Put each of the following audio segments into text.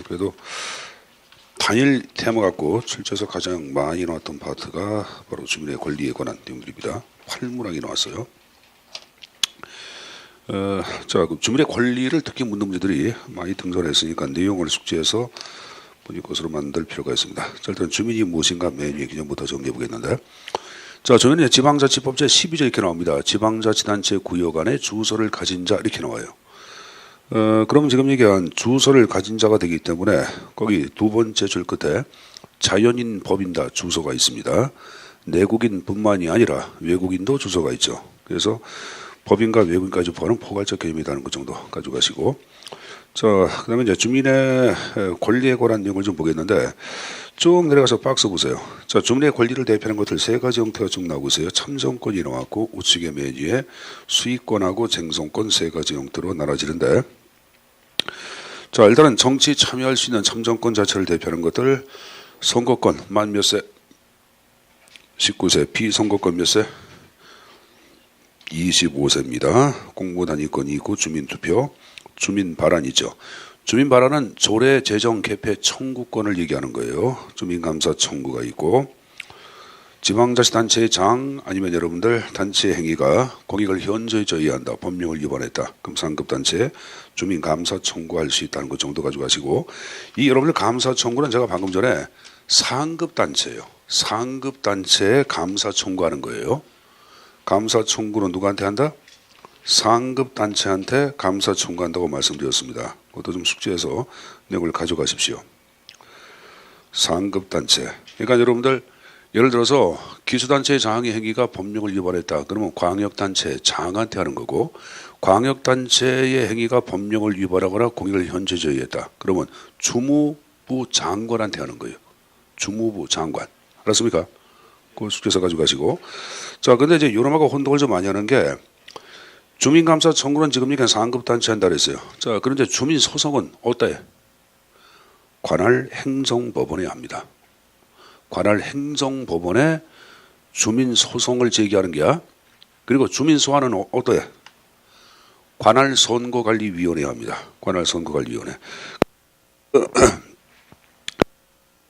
그래도 단일 테마 갖고 출제에서 가장 많이 나왔던 파트가 바로 주민의 권리에 관한 내용들입니다. 활문항이 나왔어요. 자, 그 주민의 권리를 특히 묻는 문제들이 많이 등장했으니까 내용을 숙지해서 본인 것으로 만들 필요가 있습니다. 자, 일단 주민이 무엇인가 메뉴의 기준부터 정리해 보겠는데, 자, 주민은 지방자치법 제12조 이렇게 나옵니다. 지방자치단체 구역 안에 주소를 가진 자 이렇게 나와요. 그럼 지금 얘기한 주소를 가진 자가 되기 때문에 거기 두 번째 줄 끝에 자연인 법인다 주소가 있습니다. 내국인뿐만이 아니라 외국인도 주소가 있죠. 그래서 법인과 외국인까지 포함하는 포괄적 개념이라는 것 정도 가져가시고, 자, 그다음에 이제 주민의 권리에 관한 내용을 좀 보겠는데, 쭉 내려가서 박스 보세요. 자, 주민의 권리를 대표하는 것들 세 가지 형태가 쭉 나오고 있어요. 참정권이 나왔고 우측의 메뉴에 수익권하고 쟁송권 세 가지 형태로 나눠지는데, 자, 일단은 정치 참여할 수 있는 참정권 자체를 대표하는 것들, 선거권 만 몇 세? 19세, 비선거권 몇 세? 25세입니다. 공무단위권이 있고 주민투표, 주민발안이죠. 주민발안은 조례 제정 개폐 청구권을 얘기하는 거예요. 주민감사 청구가 있고, 지방자치단체의 장 아니면 여러분들 단체 행위가 공익을 현저히 저해한다, 법령을 위반했다, 그럼 상급단체 주민감사 청구할 수 있다는 것 정도 가져가시고, 이 여러분들 감사 청구는 제가 방금 전에 상급단체예요. 상급단체에 감사 청구하는 거예요. 감사 청구는 누구한테 한다? 상급단체한테 감사 청구한다고 말씀드렸습니다. 그것도 좀 숙지해서 내용을 가져가십시오. 상급단체. 그러니까 여러분들 예를 들어서 기수단체의 장의 행위가 법령을 위반했다. 그러면 광역단체 장한테 하는 거고, 광역단체의 행위가 법령을 위반하거나 공익을 현저히 저해했다. 그러면 주무부 장관한테 하는 거예요. 주무부 장관. 알았습니까? 그걸 숙제해서 가져가시고. 자, 근데 이제 요놈하고 혼동을 좀 많이 하는 게, 주민감사 청구는 지금 얘기한 상급단체 한다 그랬어요. 자, 그런데 주민소송은 어때? 관할 행정법원에 합니다. 관할 행정법원에 주민소송을 제기하는 게야. 그리고 주민소환은 어때? 관할 선거관리위원회에 합니다. 관할 선거관리위원회.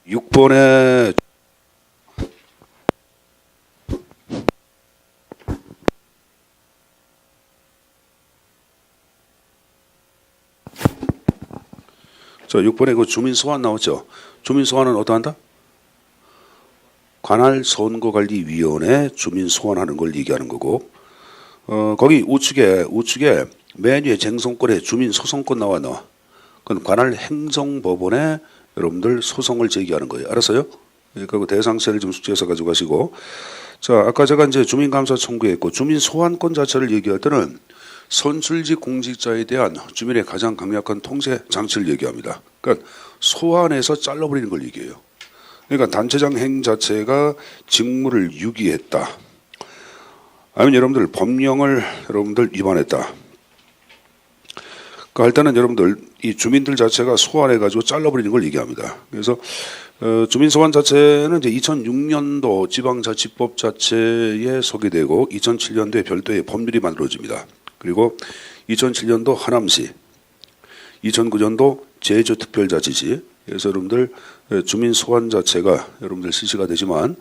6번에 자, 6번에 그 주민소환 나왔죠. 주민소환은 어떠한다? 관할 선거관리위원회 주민소환하는 걸 얘기하는 거고, 거기 우측에 메뉴에 쟁송권에 주민소송권 나와. 그건 관할 행정법원에 여러분들 소송을 제기하는 거예요. 알았어요? 그러니까 그 대상세를 좀 숙지해서 가져가시고, 자, 아까 제가 이제 주민감사 청구했고 주민소환권 자체를 얘기할 때는 선출직 공직자에 대한 주민의 가장 강력한 통제 장치를 얘기합니다. 그러니까 소환해서 잘라버리는 걸 얘기해요. 그러니까 단체장 행 자체가 직무를 유기했다, 아니면 여러분들 법령을 여러분들 위반했다, 그 할 때는 여러분들 이 주민들 자체가 소환해가지고 잘라버리는 걸 얘기합니다. 그래서 주민소환 자체는 이제 2006년도 지방자치법 자체에 소개되고 2007년도에 별도의 법률이 만들어집니다. 그리고 2007년도 하남시, 2009년도 제주특별자치시, 그래서 여러분들 주민소환 자체가 여러분들 실시가 되지만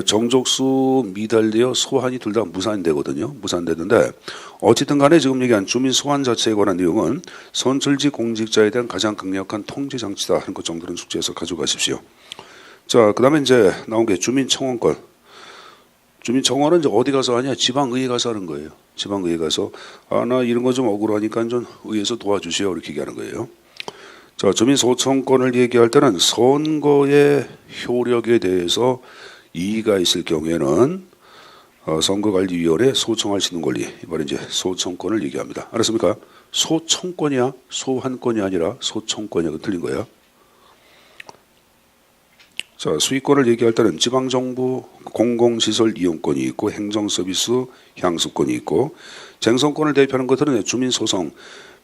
정족수 미달되어 소환이 둘 다 무산되거든요. 무산되는데 어쨌든 간에 지금 얘기한 주민소환 자체에 관한 내용은 선출직 공직자에 대한 가장 강력한 통제 장치다 하는 것 정도는 숙지해서 가져가십시오. 자, 그 다음에 이제 나온 게 주민청원권. 주민청원은 이제 어디 가서 하냐? 지방의회 가서 하는 거예요. 지방의회 가서, 나 이런 거 좀 억울하니까 좀 의회에서 도와주세요, 이렇게 얘기하는 거예요. 자, 주민소청권을 얘기할 때는 선거의 효력에 대해서 이의가 있을 경우에는 선거관리위원회에 소청할 수 있는 권리, 이번에 이제 소청권을 얘기합니다. 알았습니까? 소청권이야, 소환권이 아니라 소청권이야. 그 틀린 거야. 자, 수익권을 얘기할 때는 지방정부 공공시설 이용권이 있고 행정서비스 향수권이 있고, 쟁송권을 대표하는 것들은 주민소송,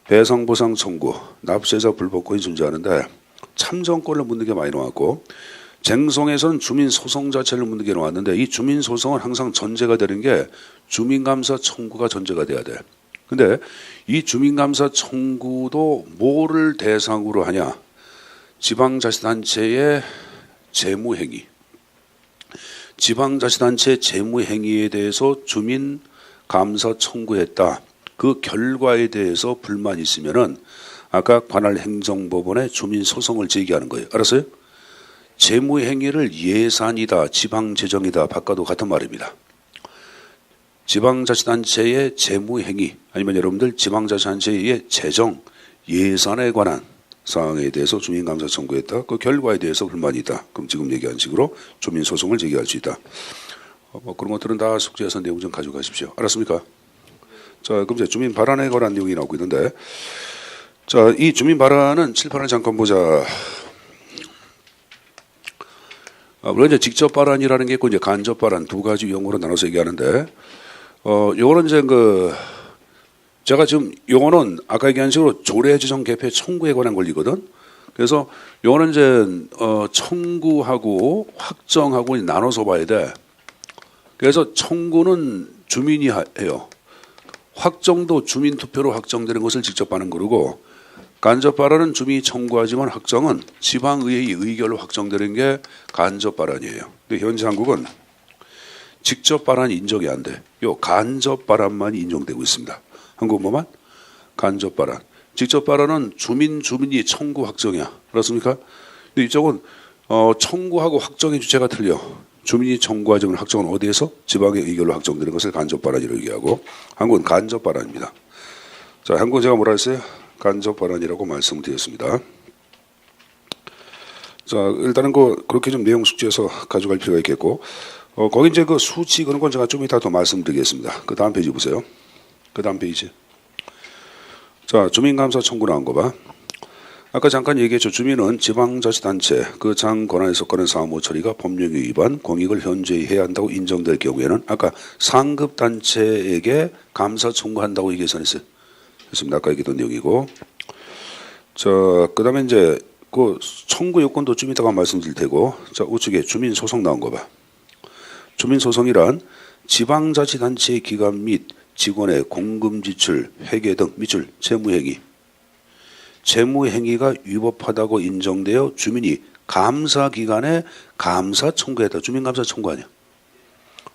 배상보상 청구, 납세자 불법권이 존재하는데 참정권을 묻는 게 많이 나왔고, 쟁송에서는 주민소송 자체를 묻는 게 나왔는데 이 주민소송은 항상 전제가 되는 게 주민감사 청구가 전제가 돼야 돼. 근데 이 주민감사 청구도 뭐를 대상으로 하냐? 지방자치단체의 재무행위. 지방자치단체 재무행위에 대해서 주민감사 청구했다. 그 결과에 대해서 불만이 있으면은 아까 관할 행정법원에 주민소송을 제기하는 거예요. 알았어요? 재무행위를 예산이다, 지방재정이다 바꿔도 같은 말입니다. 지방자치단체의 재무행위 아니면 여러분들 지방자치단체의 재정, 예산에 관한 사항에 대해서 주민감사 청구했다. 그 결과에 대해서 불만이 있다. 그럼 지금 얘기한 식으로 주민소송을 제기할 수 있다. 그런 것들은 다 숙제에서 내용 좀 가져가십시오. 알았습니까? 자, 그럼 이제 주민 발언에 관한 내용이 나오고 있는데, 자, 이 주민 발언은 칠판을 잠깐 보자. 물론 이제 직접 발언이라는 게 있고 이제 간접 발언 두 가지 용어로 나눠서 얘기하는데, 요거는 이제 제가 지금 요거는 아까 얘기한 식으로 조례지정 개표 청구에 관한 권리거든. 그래서 요거는 이제 청구하고 확정하고 나눠서 봐야 돼. 그래서 청구는 주민이 해요. 확정도 주민 투표로 확정되는 것을 직접 하는 거고, 간접 발언은 주민이 청구하지만 확정은 지방의회의 의결로 확정되는 게 간접 발언이에요. 근데 현재 한국은 직접 발언이 인정이 안 돼. 요 간접 발언만 인정되고 있습니다. 한국은 뭐만? 간접 발언. 직접 발언은 주민이 청구 확정이야. 그렇습니까? 근데 이쪽은 청구하고 확정의 주체가 틀려. 주민이 청구하지만 확정은 어디에서? 지방의 의결로 확정되는 것을 간접 발언이라고 얘기하고, 한국은 간접 발언입니다. 자, 한국은 제가 뭐라 했어요? 간접 발언이라고 말씀드렸습니다. 자, 일단은 그렇게 좀 내용 숙지해서 가져갈 필요가 있겠고, 거기 이제 그 수치 그런 건 제가 좀 이따 더 말씀드리겠습니다. 그 다음 페이지 보세요. 그 다음 페이지. 자, 주민감사 청구 나온 거 봐. 아까 잠깐 얘기했죠. 주민은 지방자치단체 그 장 권한에 속하는 사무 처리가 법령에 위반, 공익을 현저히 해야 한다고 인정될 경우에는 아까 상급 단체에게 감사 청구한다고 얘기했었어요. 했습니다. 아까 얘기했던 내용이고. 자, 그다음에 이제 그 청구 요건도 좀 이따가 말씀드릴 테고. 자, 우측에 주민 소송 나온 거 봐. 주민 소송이란 지방자치단체의 기관 및 직원의 공금 지출, 회계 등 미출 재무행위. 재무행위가 위법하다고 인정되어 주민이 감사기관에 감사 청구했다. 주민감사 청구 아니야.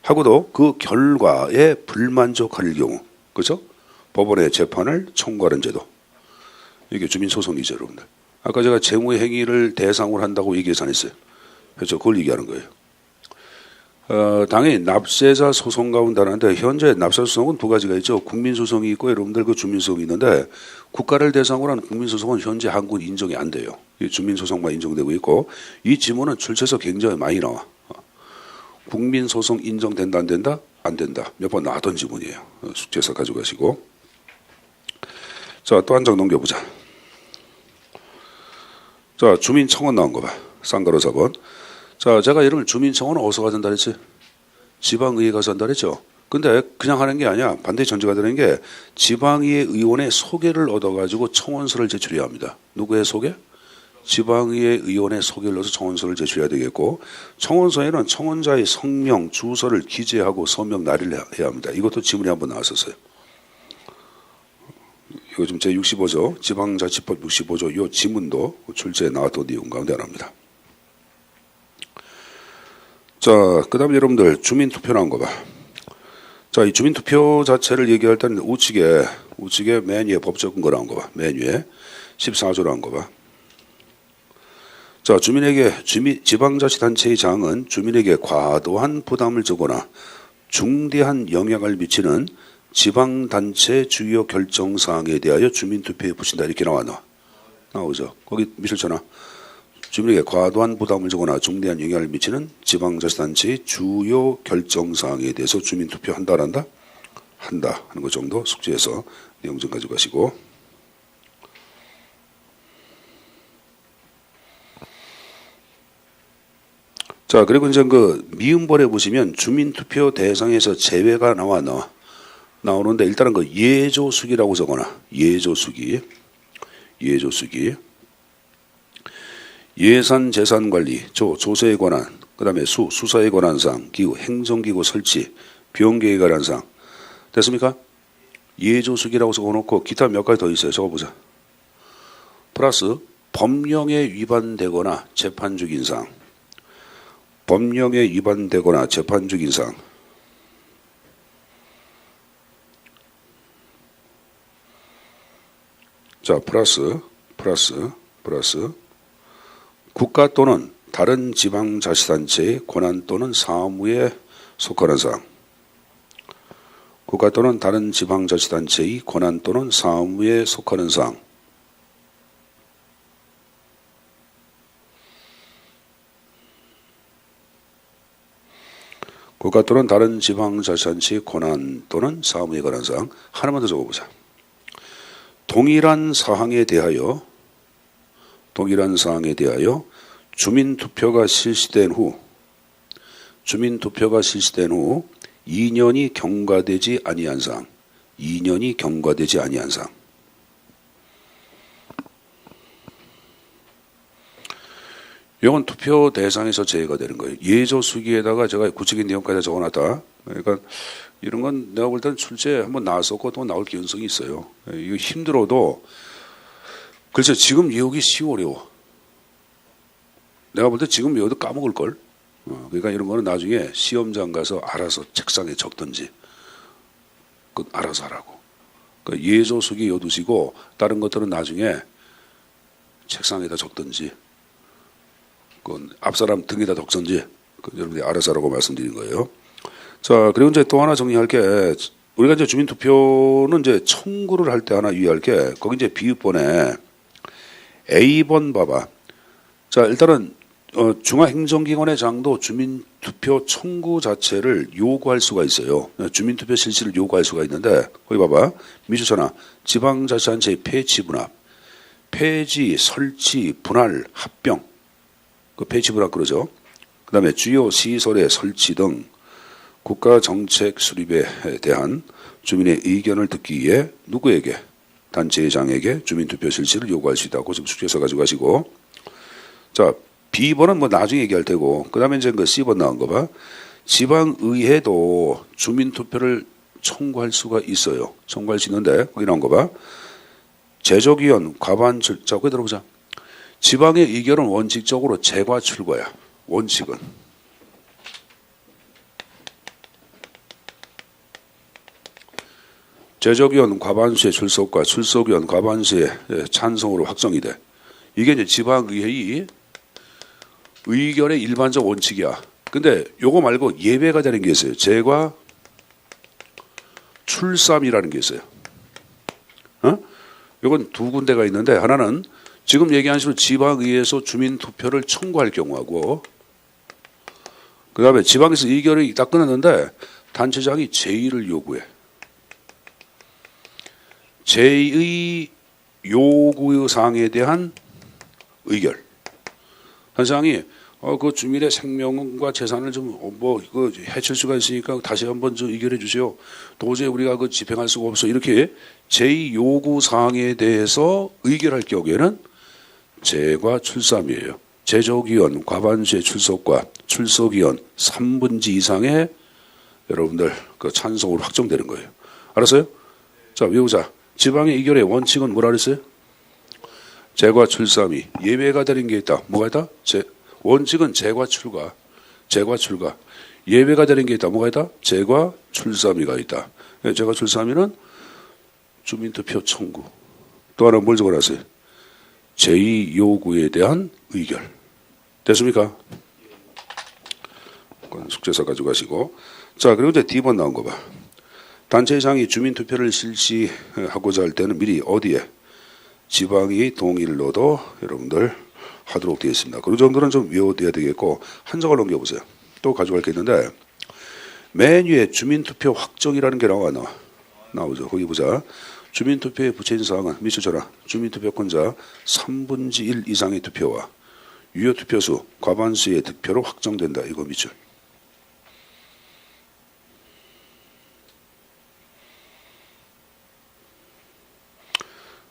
하고도 그 결과에 불만족할 경우, 그렇죠? 법원에 재판을 청구하는 제도. 이게 주민소송이죠, 여러분들. 아까 제가 재무행위를 대상으로 한다고 얘기해서 안 했어요. 그렇죠? 그걸 얘기하는 거예요. 당연히 납세자 소송 가운데 하나인데 현재 납세자 소송은 두 가지가 있죠. 국민소송이 있고 여러분들 그 주민소송이 있는데 국가를 대상으로 한 국민소송은 현재 한국은 인정이 안 돼요. 주민소송만 인정되고 있고 이 지문은 출처에서 굉장히 많이 나와. 국민소송 인정된다 안 된다? 안 된다. 몇 번 나왔던 지문이에요. 숙제에서 가져가시고. 자, 또 한 장 넘겨보자. 자, 주민청원 나온 거 봐. 쌍가로 4번. 자, 제가 이름을 주민청원은 어디서 가진다 그랬지? 지방의회 가서 한다 그랬죠? 근데 그냥 하는 게 아니야. 반드시 전제가 되는 게 지방의회 의원의 소개를 얻어가지고 청원서를 제출해야 합니다. 누구의 소개? 지방의회 의원의 소개를 넣어서 청원서를 제출해야 되겠고 청원서에는 청원자의 성명, 주소를 기재하고 서명 날일을 해야 합니다. 이것도 지문에 한번 나왔었어요. 이거 지금 제65조 지방자치법 65조 이 지문도 출제에 나왔던 내용 가운데 하나입니다. 자, 그 다음에 여러분들 주민투표 나온 거 봐. 자, 이 주민투표 자체를 얘기할 때는 우측에 맨 위에 법적 근거 나온 거 봐. 맨 위에 14조 나온 거 봐. 자, 지방자치단체의 장은 주민에게 과도한 부담을 주거나 중대한 영향을 미치는 지방단체 주요 결정사항에 대하여 주민투표에 붙인다. 이렇게 나오죠. 거기 미쳤잖아. 주민에게 과도한 부담을 주거나 중대한 영향을 미치는 지방자치단체의 주요 결정사항에 대해서 주민투표 한다 안 한다? 한다 하는 것 정도 숙지해서 내용 좀 가져가시고. 자, 그리고 이제 그 미음벌에 보시면 주민투표 대상에서 제외가 나오는데 일단은 그 예조수기라고 적어놔. 예조수기. 예산 재산 관리, 조세에 관한, 그 다음에 수사에 관한 사항, 기구, 행정기구 설치, 비용 계획에 관한 사항. 됐습니까? 예조수기라고 적어놓고 기타 몇 가지 더 있어요. 적어보자. 플러스 법령에 위반되거나 재판 중인 사항. 법령에 위반되거나 재판 중인 사항. 자, 플러스 국가 또는 다른 지방자치단체의 권한 또는 사무에 속하는 사항. 국가 또는 다른 지방자치단체의 권한 또는 사무에 속하는 사항. 국가 또는 다른 지방자치단체의 권한 또는 사무에 관한 사항. 하나만 더 적어보자. 동일한 사항에 대하여 주민투표가 실시된 후 2년이 경과되지 아니한 사항. 이건 투표 대상에서 제외가 되는 거예요. 예조수기에다가 제가 구체적인 내용까지 적어놨다. 그러니까 이런 건 내가 볼 때는 출제 한번 나왔었고 또 나올 가능성이 있어요. 이거 힘들어도 글쎄 지금 외우기 어려워. 내가 볼 때 지금 외워도 까먹을걸. 그러니까 이런 거는 나중에 시험장 가서 알아서 책상에 적든지 그건 알아서 하라고. 그러니까 예조수기 외워두시고 다른 것들은 나중에 책상에다 적든지 그건 앞사람 등에다 적든지 여러분들이 알아서 하라고 말씀드린 거예요. 자, 그리고 이제 또 하나 정리할 게 우리가 이제 주민투표는 이제 청구를 할 때 하나 유의할 게 거기 이제 비읍번에 A번 봐봐. 자, 일단은 중앙행정기관의 장도 주민투표 청구 자체를 요구할 수가 있어요. 주민투표 실시를 요구할 수가 있는데 거기 봐봐. 미주천하 지방자치단체의 폐지 분합, 폐지, 설치, 분할, 합병. 그 폐지 분합 그러죠. 그 다음에 주요 시설의 설치 등 국가정책 수립에 대한 주민의 의견을 듣기 위해 누구에게? 단체장에게 주민투표 실시를 요구할 수 있다고 지금 숙제서 가지고 가시고. 자, B번은 뭐 나중에 얘기할 테고, 그 다음에 이제 그 C번 나온 거 봐. 지방의회도 주민투표를 청구할 수가 있어요. 청구할 수 있는데, 거기 나온 거 봐. 제적위원, 과반출, 자, 거기 들어보자. 지방의 의결은 원칙적으로 재과출거야. 원칙은. 제적위원 과반수의 출석과 출석위원 과반수의 찬성으로 확정이 돼. 이게 이제 지방의회의 의결의 일반적 원칙이야. 근데 요거 말고 예외가 되는 게 있어요. 재과 출삼이라는 게 있어요. 요건 두 군데가 있는데 하나는 지금 얘기한 식으로 지방의회에서 주민투표를 청구할 경우하고 그 다음에 지방에서 의결이 딱 끝났는데 단체장이 제의를 요구해. 제의 요구사항에 대한 의결. 단체장이 그 주민의 생명과 재산을 좀 이거 해칠 수가 있으니까 다시 한번 좀 의결해 주세요. 도저히 우리가 그 집행할 수가 없어. 이렇게 제의 요구 사항에 대해서 의결할 경우에는 재과 출삼이에요. 제적위원 과반수의 출석과 출석위원 3분지 이상의 여러분들 그 찬성으로 확정되는 거예요. 알았어요? 자, 외우자. 지방의 의결의 원칙은 뭐라 그랬어요? 재과 출삼이. 예외가 되는 게 있다. 뭐가 있다? 원칙은 재과 출가. 예외가 되는 게 있다. 뭐가 있다? 재과 출삼이가 있다. 재과 출삼이는 주민투표 청구. 또 하나 뭘 적어놨어요? 제의 요구에 대한 의결. 됐습니까? 숙제서 가지고 가시고. 자, 그리고 이제 D번 나온 거 봐. 단체장이 주민투표를 실시하고자 할 때는 미리 어디에? 지방이 동의를 넣어도 여러분들 하도록 되어 있습니다. 그 정도는 좀 외워둬야 되겠고 한 장을 넘겨보세요. 또 가져갈 게 있는데 맨 위에 주민투표 확정이라는 게 나오죠. 거기 보자. 주민투표에 붙여있는 사항은 밑줄 쳐라. 주민투표권자 3분지 1 이상의 투표와 유효 투표수 과반수의 득표로 확정된다. 이거 밑줄.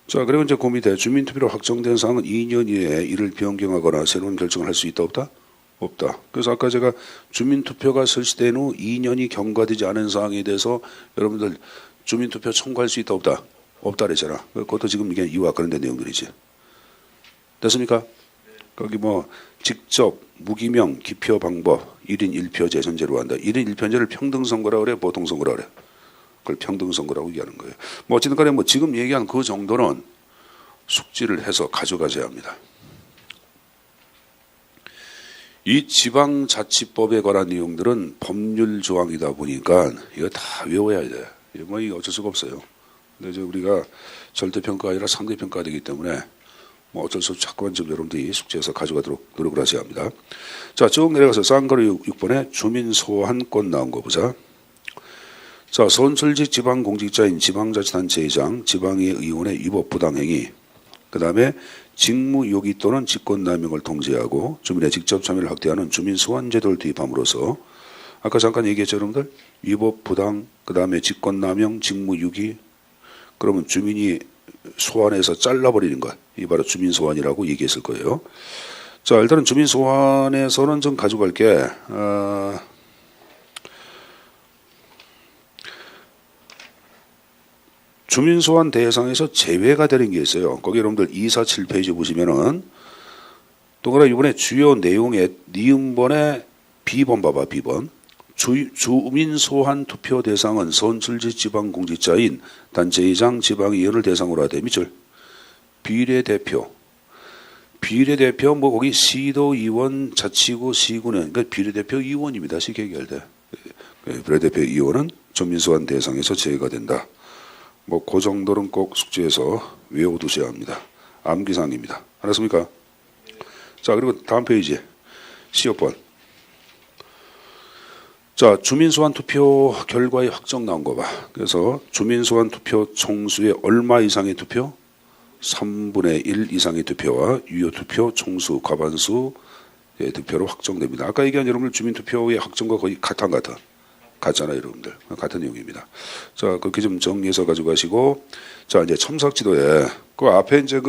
자, 그리고 이제 그 밑에 주민투표로 확정된 사항은 2년 이내에 이를 변경하거나 새로운 결정을 할 수 있다 없다? 없다. 그래서 아까 제가 주민투표가 설치된 후 2년이 경과되지 않은 사항에 대해서 여러분들 주민투표 청구할 수 있다 없다? 없다 그랬잖아. 그것도 지금 이게 이와 관련된 내용들이지. 됐습니까? 거기 뭐 직접 무기명 기표 방법 1인 1표제 전제로 한다. 1인 1표제를 평등선거라고 그래, 보통선거라고 그래. 그걸 평등선거라고 얘기하는 거예요. 뭐 어쨌든 간에 뭐 지금 얘기한 그 정도는 숙지를 해서 가져가셔야 합니다. 이 지방자치법에 관한 내용들은 법률 조항이다 보니까 이거 다 외워야 돼. 뭐 이거 어쩔 수가 없어요. 근데 이제 우리가 절대평가가 아니라 상대평가가 되기 때문에 뭐 어쩔 수 없이 자꾸만 좀 여러분들이 숙지해서 가져가도록 노력을 하셔야 합니다. 자, 쭉 내려가서 쌍거리 6번에 주민 소환권 나온 거 보자. 자, 선출직 지방공직자인 지방자치단체의장, 지방의 의원의 위법 부당행위, 그 다음에 직무유기 또는 직권남용을 통제하고 주민의 직접 참여를 확대하는 주민소환제도를 도입함으로써 아까 잠깐 얘기했죠 여러분들? 위법 부당, 그 다음에 직권남용, 직무유기, 그러면 주민이 소환해서 잘라버리는 것, 이 바로 주민소환이라고 얘기했을 거예요. 자, 일단은 주민소환에서는 좀 가져갈 게 주민소환 대상에서 제외가 되는 게 있어요. 거기 여러분들 247페이지 보시면은 동그라미 이번에 주요 내용의 니은번에 B번 봐봐. B번. 주민소환 투표 대상은 선출직 지방공직자인 단체의장 지방의원을 대상으로 하되 밑줄 비례대표. 비례대표 뭐 거기 시도의원 자치구 시군은 그러니까 비례대표 의원입니다. 쉽게 얘기할 때. 비례대표 의원은 주민소환 대상에서 제외가 된다. 뭐 그 정도는 꼭 숙지해서 외워두셔야 합니다. 암기사항입니다. 알았습니까? 자, 그리고 다음 페이지 15번. 자, 주민소환 투표 결과의 확정 나온 거 봐. 그래서 주민소환 투표 총수의 얼마 이상의 투표? 3분의 1 이상의 투표와 유효 투표 총수 과반수의 투표로 확정됩니다. 아까 얘기한 여러분들 주민투표의 확정과 거의 같아 안 같아? 같잖아요, 여러분들. 같은 내용입니다. 자, 그렇게 좀 정리해서 가져가시고, 자, 이제 첨삭지도에, 그 앞에 이제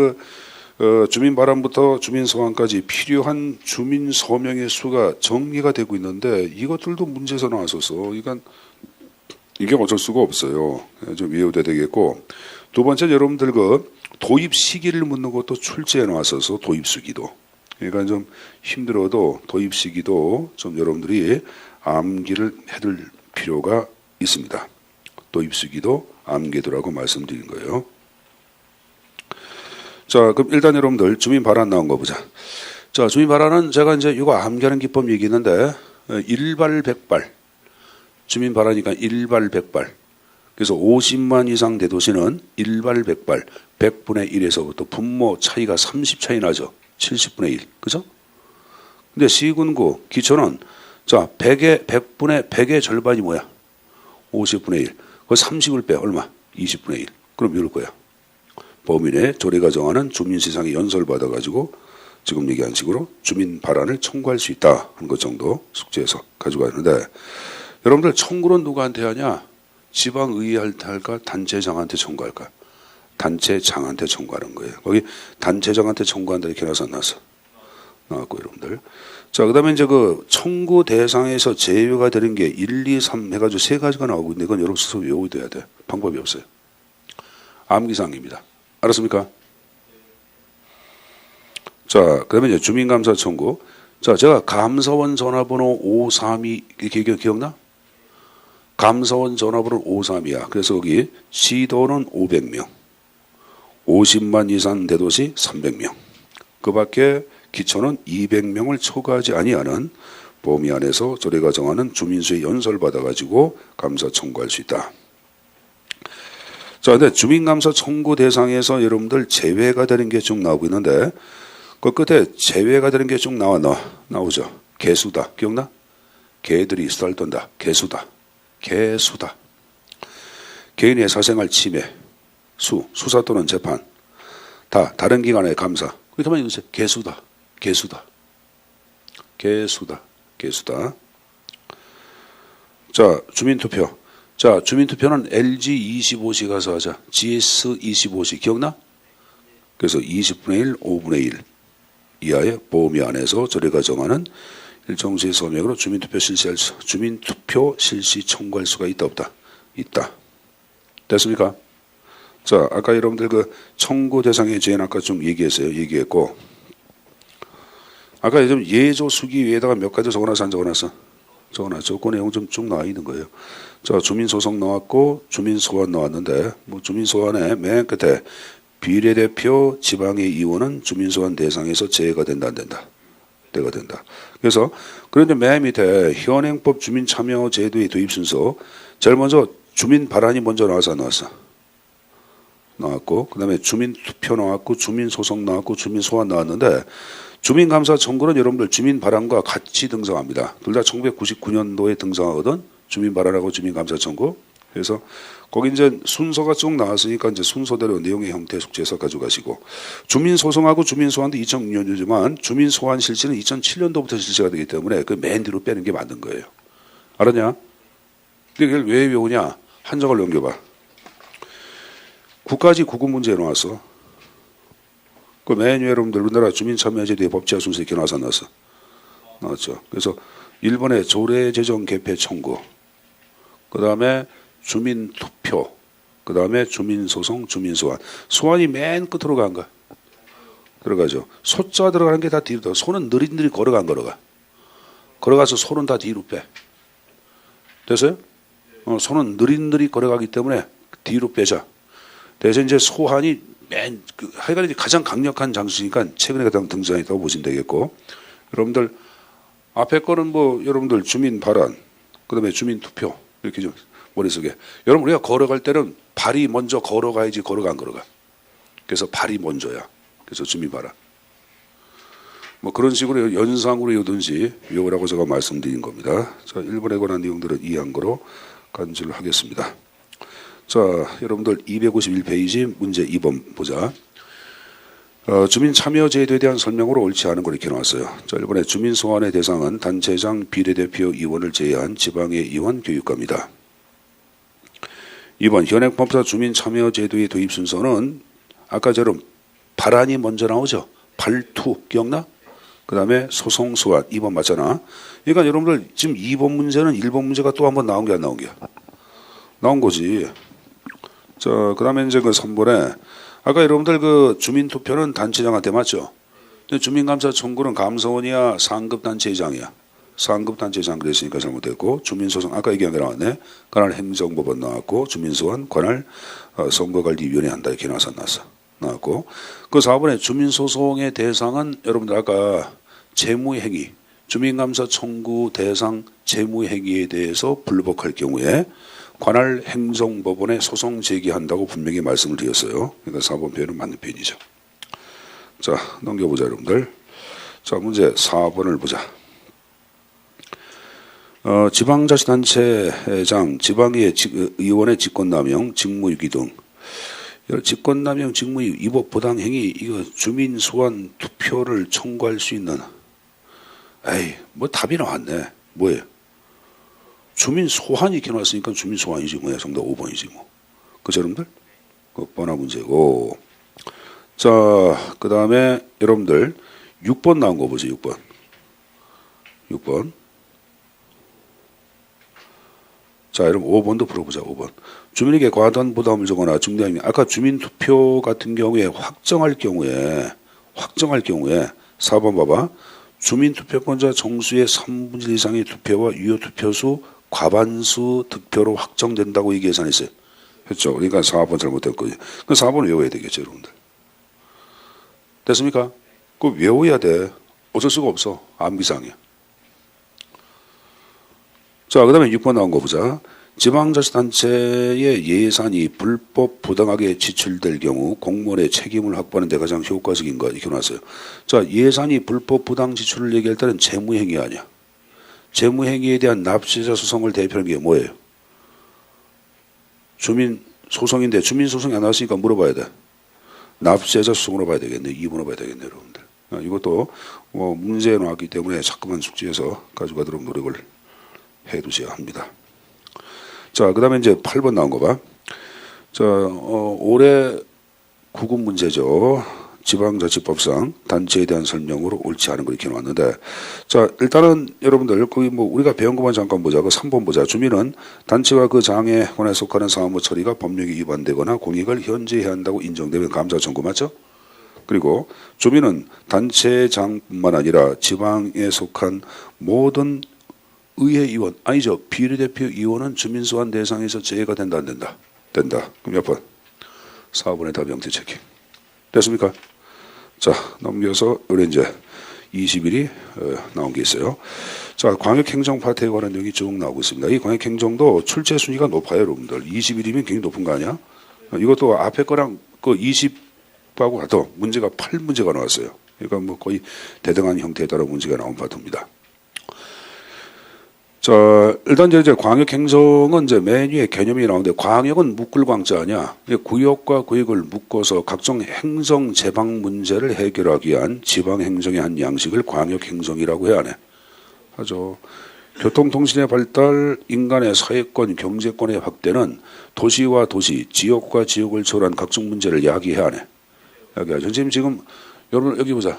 주민 발언부터 주민 소환까지 필요한 주민 서명의 수가 정리가 되고 있는데, 이것들도 문제에서 나왔어서, 이게 어쩔 수가 없어요. 좀 외워둬야 되겠고, 두 번째, 여러분들 도입 시기를 묻는 것도 출제해 놨어서 도입 시기도. 그러니까 좀 힘들어도 도입 시기도 좀 여러분들이 암기를 해둘 필요가 있습니다. 도입 시기도 암기도라고 말씀드린 거예요. 자, 그럼 일단 여러분들 주민 발언 나온 거 보자. 자, 주민 발언은 제가 이제 이거 암기하는 기법 얘기했는데 일발백발. 주민 발언이니까 일발백발. 그래서 50만 이상 대도시는 일발백발. 100분의 1에서부터 분모 차이가 30 차이 나죠. 70분의 1. 그죠? 근데 시군구 기초는 자, 100분의 100의 절반이 뭐야? 50분의 1. 그 30을 빼 얼마? 20분의 1. 그럼 이럴 거야. 범위 내 조례가 정하는 주민시장에 연설받아가지고 지금 얘기한 식으로 주민 발언을 청구할 수 있다 하는 것 정도 숙지해서 가져가는데 여러분들 청구는 누구한테 하냐? 지방의회한테 할까? 단체장한테 청구할까? 단체장한테 청구하는 거예요. 거기 단체장한테 청구한다 이렇게 나서 안 나왔어? 나왔고 여러분들. 자, 그 다음에 이제 청구 대상에서 제외가 되는 게 1, 2, 3 해가지고 세 가지가 나오고 있는데 이건 여러분 스스로 외워둬야 돼. 방법이 없어요. 암기사항입니다. 알았습니까? 자, 그 다음에 이제 주민감사 청구. 자, 제가 감사원 전화번호 532 이렇게 기억나? 감사원 전화번호 532야. 그래서 거기 시도는 500명. 50만 이상 대도시 300명. 그 밖에 기초는 200명을 초과하지 아니하는 범위 안에서 조례가 정하는 주민수에 연설받아가지고 감사 청구할 수 있다. 자, 근데 주민감사 청구 대상에서 여러분들 제외가 되는 게 쭉 나오고 있는데 그 끝에 제외가 되는 게 쭉 나오죠. 개수다. 기억나? 개들이 수다를 떤다. 개수다. 개수다. 개인의 사생활 침해, 수사 또는 재판, 다른 기관의 감사. 그렇게 많이 읽으세요. 개수다. 개수다. 개수다. 개수다. 자, 주민투표. 자, 주민투표는 LG 25시 가서 하자. GS 25시. 기억나? 그래서 20분의 1, 5분의 1 이하의 범위 안에서 조례가 정하는 일정 시의 서명으로 주민투표 실시 청구할 수가 있다 없다? 있다. 됐습니까? 자, 아까 여러분들 그 청구 대상의 제한 아까 좀 얘기했어요. 얘기했고 아까 좀 예조 수기 위에다가 몇 가지 적어놨어 안 적어놨어? 적어놨죠. 그 내용 좀 쭉 나와 있는 거예요. 자, 주민소송 나왔고 주민소환 나왔는데 뭐 주민소환의 맨 끝에 비례대표 지방의 의원은 주민소환 대상에서 제외가 된다 안 된다? 때가 된다. 그래서 그런데 맨 밑에 현행법 주민참여제도의 도입 순서 제일 먼저 주민 발안이 먼저 나와서 안 나왔어? 나왔고 그 다음에 주민투표 나왔고 주민소송 나왔고 주민소환 나왔는데 주민감사 청구는 여러분들 주민 발안과 같이 등장합니다. 둘 다 1999년도에 등장하거든. 주민 발안하고 주민감사 청구. 그래서 거기 이제 순서가 쭉 나왔으니까 이제 순서대로 내용의 형태 숙지해서 가져가시고 주민소송하고 주민소환도 2006년도지만 주민소환 실시는 2007년도부터 실시가 되기 때문에 그 맨 뒤로 빼는 게 맞는 거예요. 알았냐? 근데 그걸 왜 외우냐? 한 장을 넘겨봐. 9가지 구급 문제 나왔어. 그 맨 위에 여러분들 우리나라 주민참여제도의 법제화 순서 이렇게 나와서 나왔어. 나왔죠. 그래서 1번에 조례제정 개폐 청구, 그 다음에 주민투표, 그 다음에 주민소송, 주민소환. 소환이 맨 끝으로 간 거야. 들어가죠. 소자 들어가는 게 다 뒤로 들어가. 소는 느릿느릿 걸어가. 걸어가서 소는 다 뒤로 빼. 됐어요? 소는 느릿느릿 걸어가기 때문에 뒤로 빼자. 대신 이제 소환이 하여간 이제 가장 강력한 장치니까 최근에 가장 등장했다고 보시면 되겠고, 여러분들 앞에 거는 뭐 여러분들 주민 발안, 그다음에 주민 투표 이렇게 좀 머릿속에. 여러분 우리가 걸어갈 때는 발이 먼저 걸어가야지 걸어가 안 걸어가. 그래서 발이 먼저야. 그래서 주민 발안. 뭐 그런 식으로 연상으로 외우든지 외우라고 제가 말씀드린 겁니다. 자, 1번에 관한 내용들은 이해한 거로 간주를 하겠습니다. 자, 여러분들 251페이지 문제 2번 보자. 주민참여제도에 대한 설명으로 옳지 않은 걸 이렇게 나왔어요. 자, 1번에 주민소환의 대상은 단체장, 비례대표, 의원을 제외한 지방의 의원, 교육감이다. 2번 현행법상 주민참여제도의 도입 순서는 아까처럼 발안이 먼저 나오죠. 발투 기억나? 그 다음에 소송, 소환 2번 맞잖아. 그러니까 여러분들 지금 2번 문제는 1번 문제가 또 한 번 나온 게 안 나온 게야. 나온 거지. 자, 그 다음에 이제 그 3번에 아까 여러분들 그 주민투표는 단체장한테 맞죠? 근데 주민감사 청구는 감사원이야, 상급단체장이야. 상급단체장 그랬으니까 잘못됐고, 주민소송 아까 얘기한 게 나왔네. 관할 행정법원 나왔고, 주민소환 관할 선거관리위원회 한다 이렇게 나왔고, 그 4번에 주민소송의 대상은 여러분들 아까 재무행위, 주민감사 청구 대상 재무행위에 대해서 불복할 경우에 관할 행정법원에 소송 제기한다고 분명히 말씀을 드렸어요. 그러니까 4번 표현은 맞는 표현이죠. 자, 넘겨보자 여러분들. 자, 문제 4번을 보자. 지방자치단체장, 지방의원의 직권남용, 직무유기 등 직권남용, 직무유기, 위법 부당행위, 이거 주민소환 투표를 청구할 수 있는, 에이, 뭐 답이 나왔네. 뭐예요? 주민 소환이 이렇게 나왔으니까 주민 소환이지 뭐야. 정답 5번이지 뭐. 그죠 여러분들? 그 뻔한 문제고. 자, 그 다음에 여러분들 6번 나온 거 보세요. 6번. 자, 여러분 5번도 풀어보자. 5번. 주민에게 과다한 부담을 주거나 중대한 아까 주민투표 같은 경우에 확정할 경우에 4번 봐봐. 주민투표권자 정수의 3분의 1 이상의 투표와 유효 투표수 과반수 득표로 확정된다고 이 계산했어요. 했죠. 그러니까 4번 잘못됐거든요. 그 4번 외워야 되겠죠, 여러분들. 됐습니까? 그거 외워야 돼. 어쩔 수가 없어. 암기상이야. 자, 그 다음에 6번 나온 거 보자. 지방자치단체의 예산이 불법 부당하게 지출될 경우 공무원의 책임을 확보하는 데 가장 효과적인 것 이렇게 나왔어요. 자, 예산이 불법 부당 지출을 얘기할 때는 재무행위 아니야. 재무행위에 대한 납세자 소송을 대표하는 게 뭐예요? 주민소송인데 주민소송이 안 나왔으니까 물어봐야 돼. 납세자 소송으로 봐야 되겠네. 2번으로 봐야 되겠네, 여러분들. 이것도 문제에 나왔기 때문에 자꾸만 숙지해서 가져가도록 노력을 해두셔야 합니다. 자, 그 다음에 이제 8번 나온 거 봐. 자, 올해 구급 문제죠. 지방자치법상 단체에 대한 설명으로 옳지 않은 걸 이렇게 놓았는데, 자, 일단은 여러분들 거기 뭐 우리가 배운 것만 잠깐 보자. 그 3번 보자. 주민은 단체와 그 장에 관해 속하는 사무 처리가 법령에 위반되거나 공익을 현재해야 한다고 인정되면 감사 청구, 맞죠? 그리고 주민은 단체장뿐만 아니라 지방에 속한 모든 의회의원, 아니죠, 비례대표 의원은 주민 소환 대상에서 제외가 된다, 안 된다? 된다. 그럼 몇 번? 4번의 답이 영태 체킹. 됐습니까? 자, 넘겨서 우리 이제 20일이 나온 게 있어요. 자, 광역행정 파트에 관한 내용이 쭉 나오고 있습니다. 이 광역행정도 출제 순위가 높아요, 여러분들. 20일이면 굉장히 높은 거 아니야? 이것도 앞에 거랑 그 20하고 같아. 문제가 8문제가 나왔어요. 그러니까 뭐 거의 대등한 형태에 따라 문제가 나온 파트입니다. 자, 일단 이제 광역행정은 이제 맨 위에 개념이 나오는데, 광역은 묶을 광자 아니야. 구역과 구역을 묶어서 각종 행정 제방 문제를 해결하기 위한 지방행정의 한 양식을 광역행정이라고 해야 하네. 하죠. 교통통신의 발달, 인간의 사회권, 경제권의 확대는 도시와 도시, 지역과 지역을 초월한 각종 문제를 야기해야 하네. 야기하죠. 선생님 지금 여러분 여기 보자.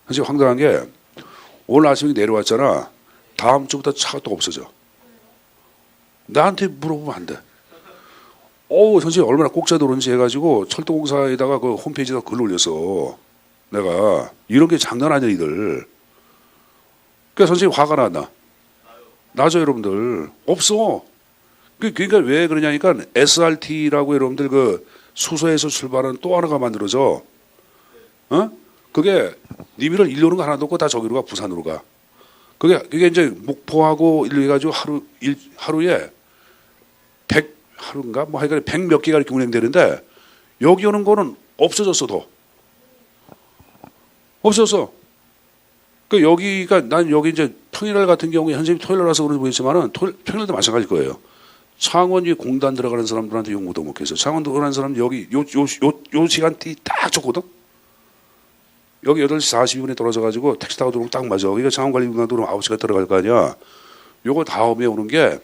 사실 황당한 게 오늘 아침에 내려왔잖아. 다음 주부터 차가 또 없어져. 나한테 물어보면 안 돼. 선생님 얼마나 꼭지가 들어오는지 해가지고 철도공사에다가 그 홈페이지에다 글 올렸어. 내가 이런 게 장난 아니야 이들. 그러니까 선생님 화가 나나? 나죠 여러분들. 없어. 그러니까 왜 그러냐니까 SRT라고 여러분들 그 수서에서 출발하는 또 하나가 만들어져. 그게 니미를 일로 오는 거 하나도 없고 다 저기로 가, 부산으로 가. 그게 이제 목포하고 일로 해가지고 하루에 100, 하루인가? 뭐 하여간 100 몇 개가 이렇게 운행되는데, 여기 오는 거는 없어졌어, 더. 없어졌어. 여기가, 난 여기 이제 평일날 같은 경우에, 선생님 토요일 날 와서 그런지 모르겠지만은, 평일날도 마찬가지일 거예요. 창원 위에 공단 들어가는 사람들한테 욕 못 먹겠어. 창원 들어가는 사람 여기, 요 시간대 딱 좋거든? 여기 8시 42분에 떨어져가지고 택시 타고 들어오면 딱 맞아. 그러니까 창원관리공단 들어오면 9시가 들어갈 거 아니야. 요거 다음에 오는 게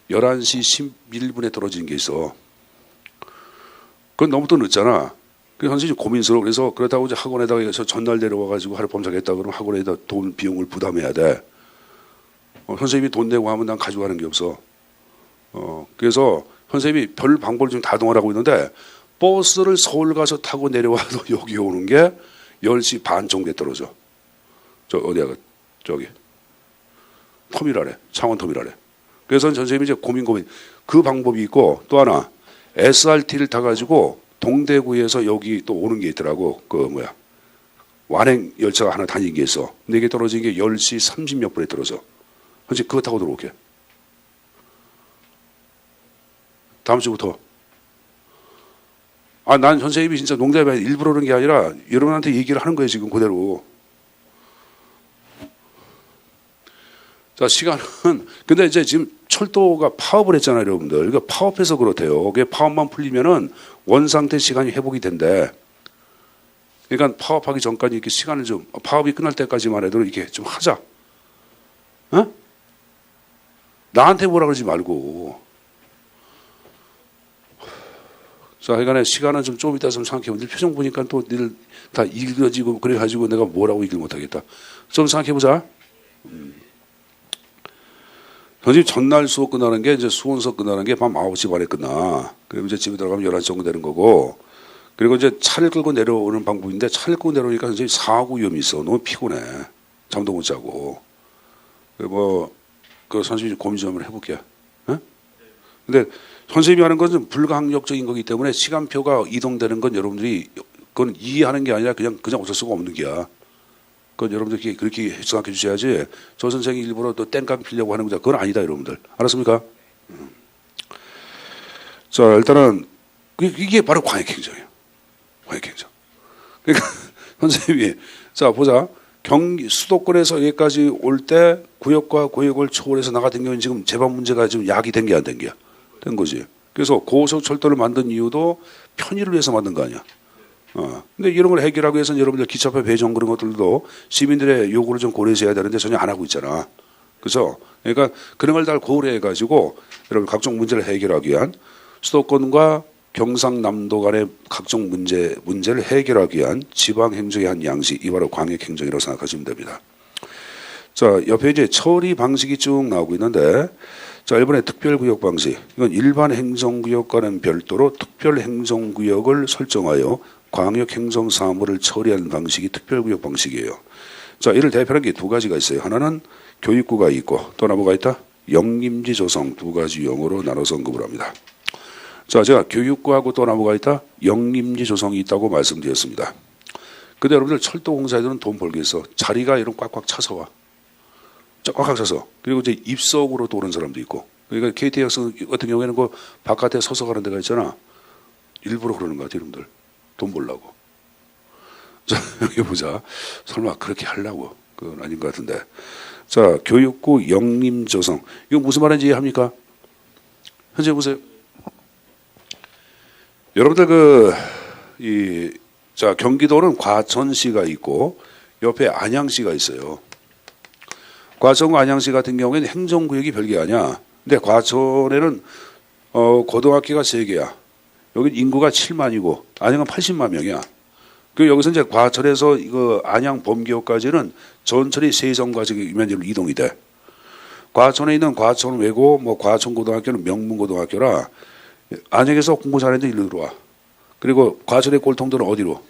11시 11분에 떨어지는 게 있어. 그건 너무 또 늦잖아. 그래서 선생님이 고민스러워. 그래서 그렇다고 이제 학원에다가 전날 데려와가지고 하룻밤 자겠다 그러면 학원에다 돈, 비용을 부담해야 돼. 선생님이 돈 내고 하면 난 가져가는 게 없어. 그래서 선생님이 별 방법을 좀 다동하라고 있는데, 버스를 서울 가서 타고 내려와도 여기 오는 게 10시 반 정도에 떨어져. 어디야, 저기. 터미널에, 창원 터미널에. 그래서 선생님이 이제 고민. 그 방법이 있고, 또 하나, SRT를 타가지고 동대구에서 여기 또 오는 게 있더라고. 완행 열차가 하나 다니는 게 있어. 근데 이게 떨어진 게 10시 30 몇 분에 떨어져. 선생님 그거 타고 들어올게. 다음 주부터. 난 선생님이 진짜 농담이 아니라 일부러 그런 게 아니라 여러분한테 얘기를 하는 거예요, 지금 그대로. 자, 시간은, 근데 이제 지금 철도가 파업을 했잖아요, 여러분들. 그러니까 파업해서 그렇대요. 그게 파업만 풀리면은 원상태 시간이 회복이 된대. 그러니까 파업하기 전까지 이렇게 시간을 좀, 파업이 끝날 때까지만 해도 이렇게 좀 하자. 나한테 뭐라 그러지 말고. 자, 하여간에 시간은 좀 이따 좀 생각해보자. 표정 보니까 또 늘 다 읽어지고 그래가지고 내가 뭐라고 얘기를 못하겠다. 좀 생각해보자. 선생님 전날 수업 끝나는 게, 이제 수원 수업 끝나는 게 밤 9시 반에 끝나. 그리고 이제 집에 들어가면 11시 정도 되는 거고. 그리고 이제 차를 끌고 내려오는 방법인데, 차를 끌고 내려오니까 선생님 사고 위험이 있어. 너무 피곤해. 잠도 못 자고. 그 선생님이 고민 좀 한번 해볼게. 근데 선생님이 하는 건 좀 불가항력적인 거기 때문에 시간표가 이동되는 건 여러분들이 그건 이해하는 게 아니라 그냥 어쩔 수가 없는 게야. 그건 여러분들이 그렇게 생각해 주셔야지, 저 선생이 일부러 또 땡깡 피려고 하는 거다. 그건 아니다, 여러분들. 알았습니까? 자, 일단은 이게 바로 광역행정이에요. 광역행정. 그러니까 선생님이, 자, 보자. 수도권에서 여기까지 올 때 구역과 구역을 초월해서 나 같은 경우는 지금 제방 문제가 지금 야기된 게 안 된 게야. 된 거지. 그래서 고속철도를 만든 이유도 편의를 위해서 만든 거 아니야. 근데 이런 걸 해결하기 위해서는 여러분들 기차표 배정 그런 것들도 시민들의 요구를 좀 고려해야 되는데 전혀 안 하고 있잖아. 그죠? 그러니까 그런 걸 다 고려해가지고 여러분 각종 문제를 해결하기 위한 수도권과 경상남도 간의 각종 문제를 해결하기 위한 지방행정의 한 양식, 이 바로 광역행정이라고 생각하시면 됩니다. 자, 옆에 이제 처리 방식이 쭉 나오고 있는데, 자, 일본의 특별구역 방식. 이건 일반 행정구역과는 별도로 특별행정구역을 설정하여 광역행정사무를 처리하는 방식이 특별구역 방식이에요. 자, 이를 대표하는 게 두 가지가 있어요. 하나는 교육구가 있고, 또 하나 뭐가 있다? 영림지 조성, 두 가지 용어로 나눠서 언급을 합니다. 자, 제가 교육구하고 또 하나 뭐가 있다? 영림지 조성이 있다고 말씀드렸습니다. 근데 여러분들 철도공사들은 돈 벌기 위해서 자리가 이런 꽉꽉 차서 와. 꽉꽉 차서. 그리고 이제 입석으로 또 오는 사람도 있고. 그러니까 KTX 같은 경우에는 그 바깥에 서서 가는 데가 있잖아. 일부러 그러는 것 같아요, 여러분들. 돈 벌라고. 자, 여기 보자. 설마 그렇게 하려고. 그건 아닌 것 같은데. 자, 교육구 영림조성. 이거 무슨 말인지 이해합니까? 현재 보세요. 여러분들 자, 경기도는 과천시가 있고 옆에 안양시가 있어요. 과천과 안양시 같은 경우에는 행정구역이 별게 아니야. 근데 과천에는 고등학교가 3개야. 여기 인구가 7만이고 안양은 80만 명이야. 그 여기서 이제 과천에서 이거 안양 범기호까지는 전철이 세종까지 면제로 이동이 돼. 과천에 있는 과천외고 뭐 과천고등학교는 명문고등학교라 안양에서 공부 잘했는데 일로 들어와. 그리고 과천의 꼴통들은 어디로?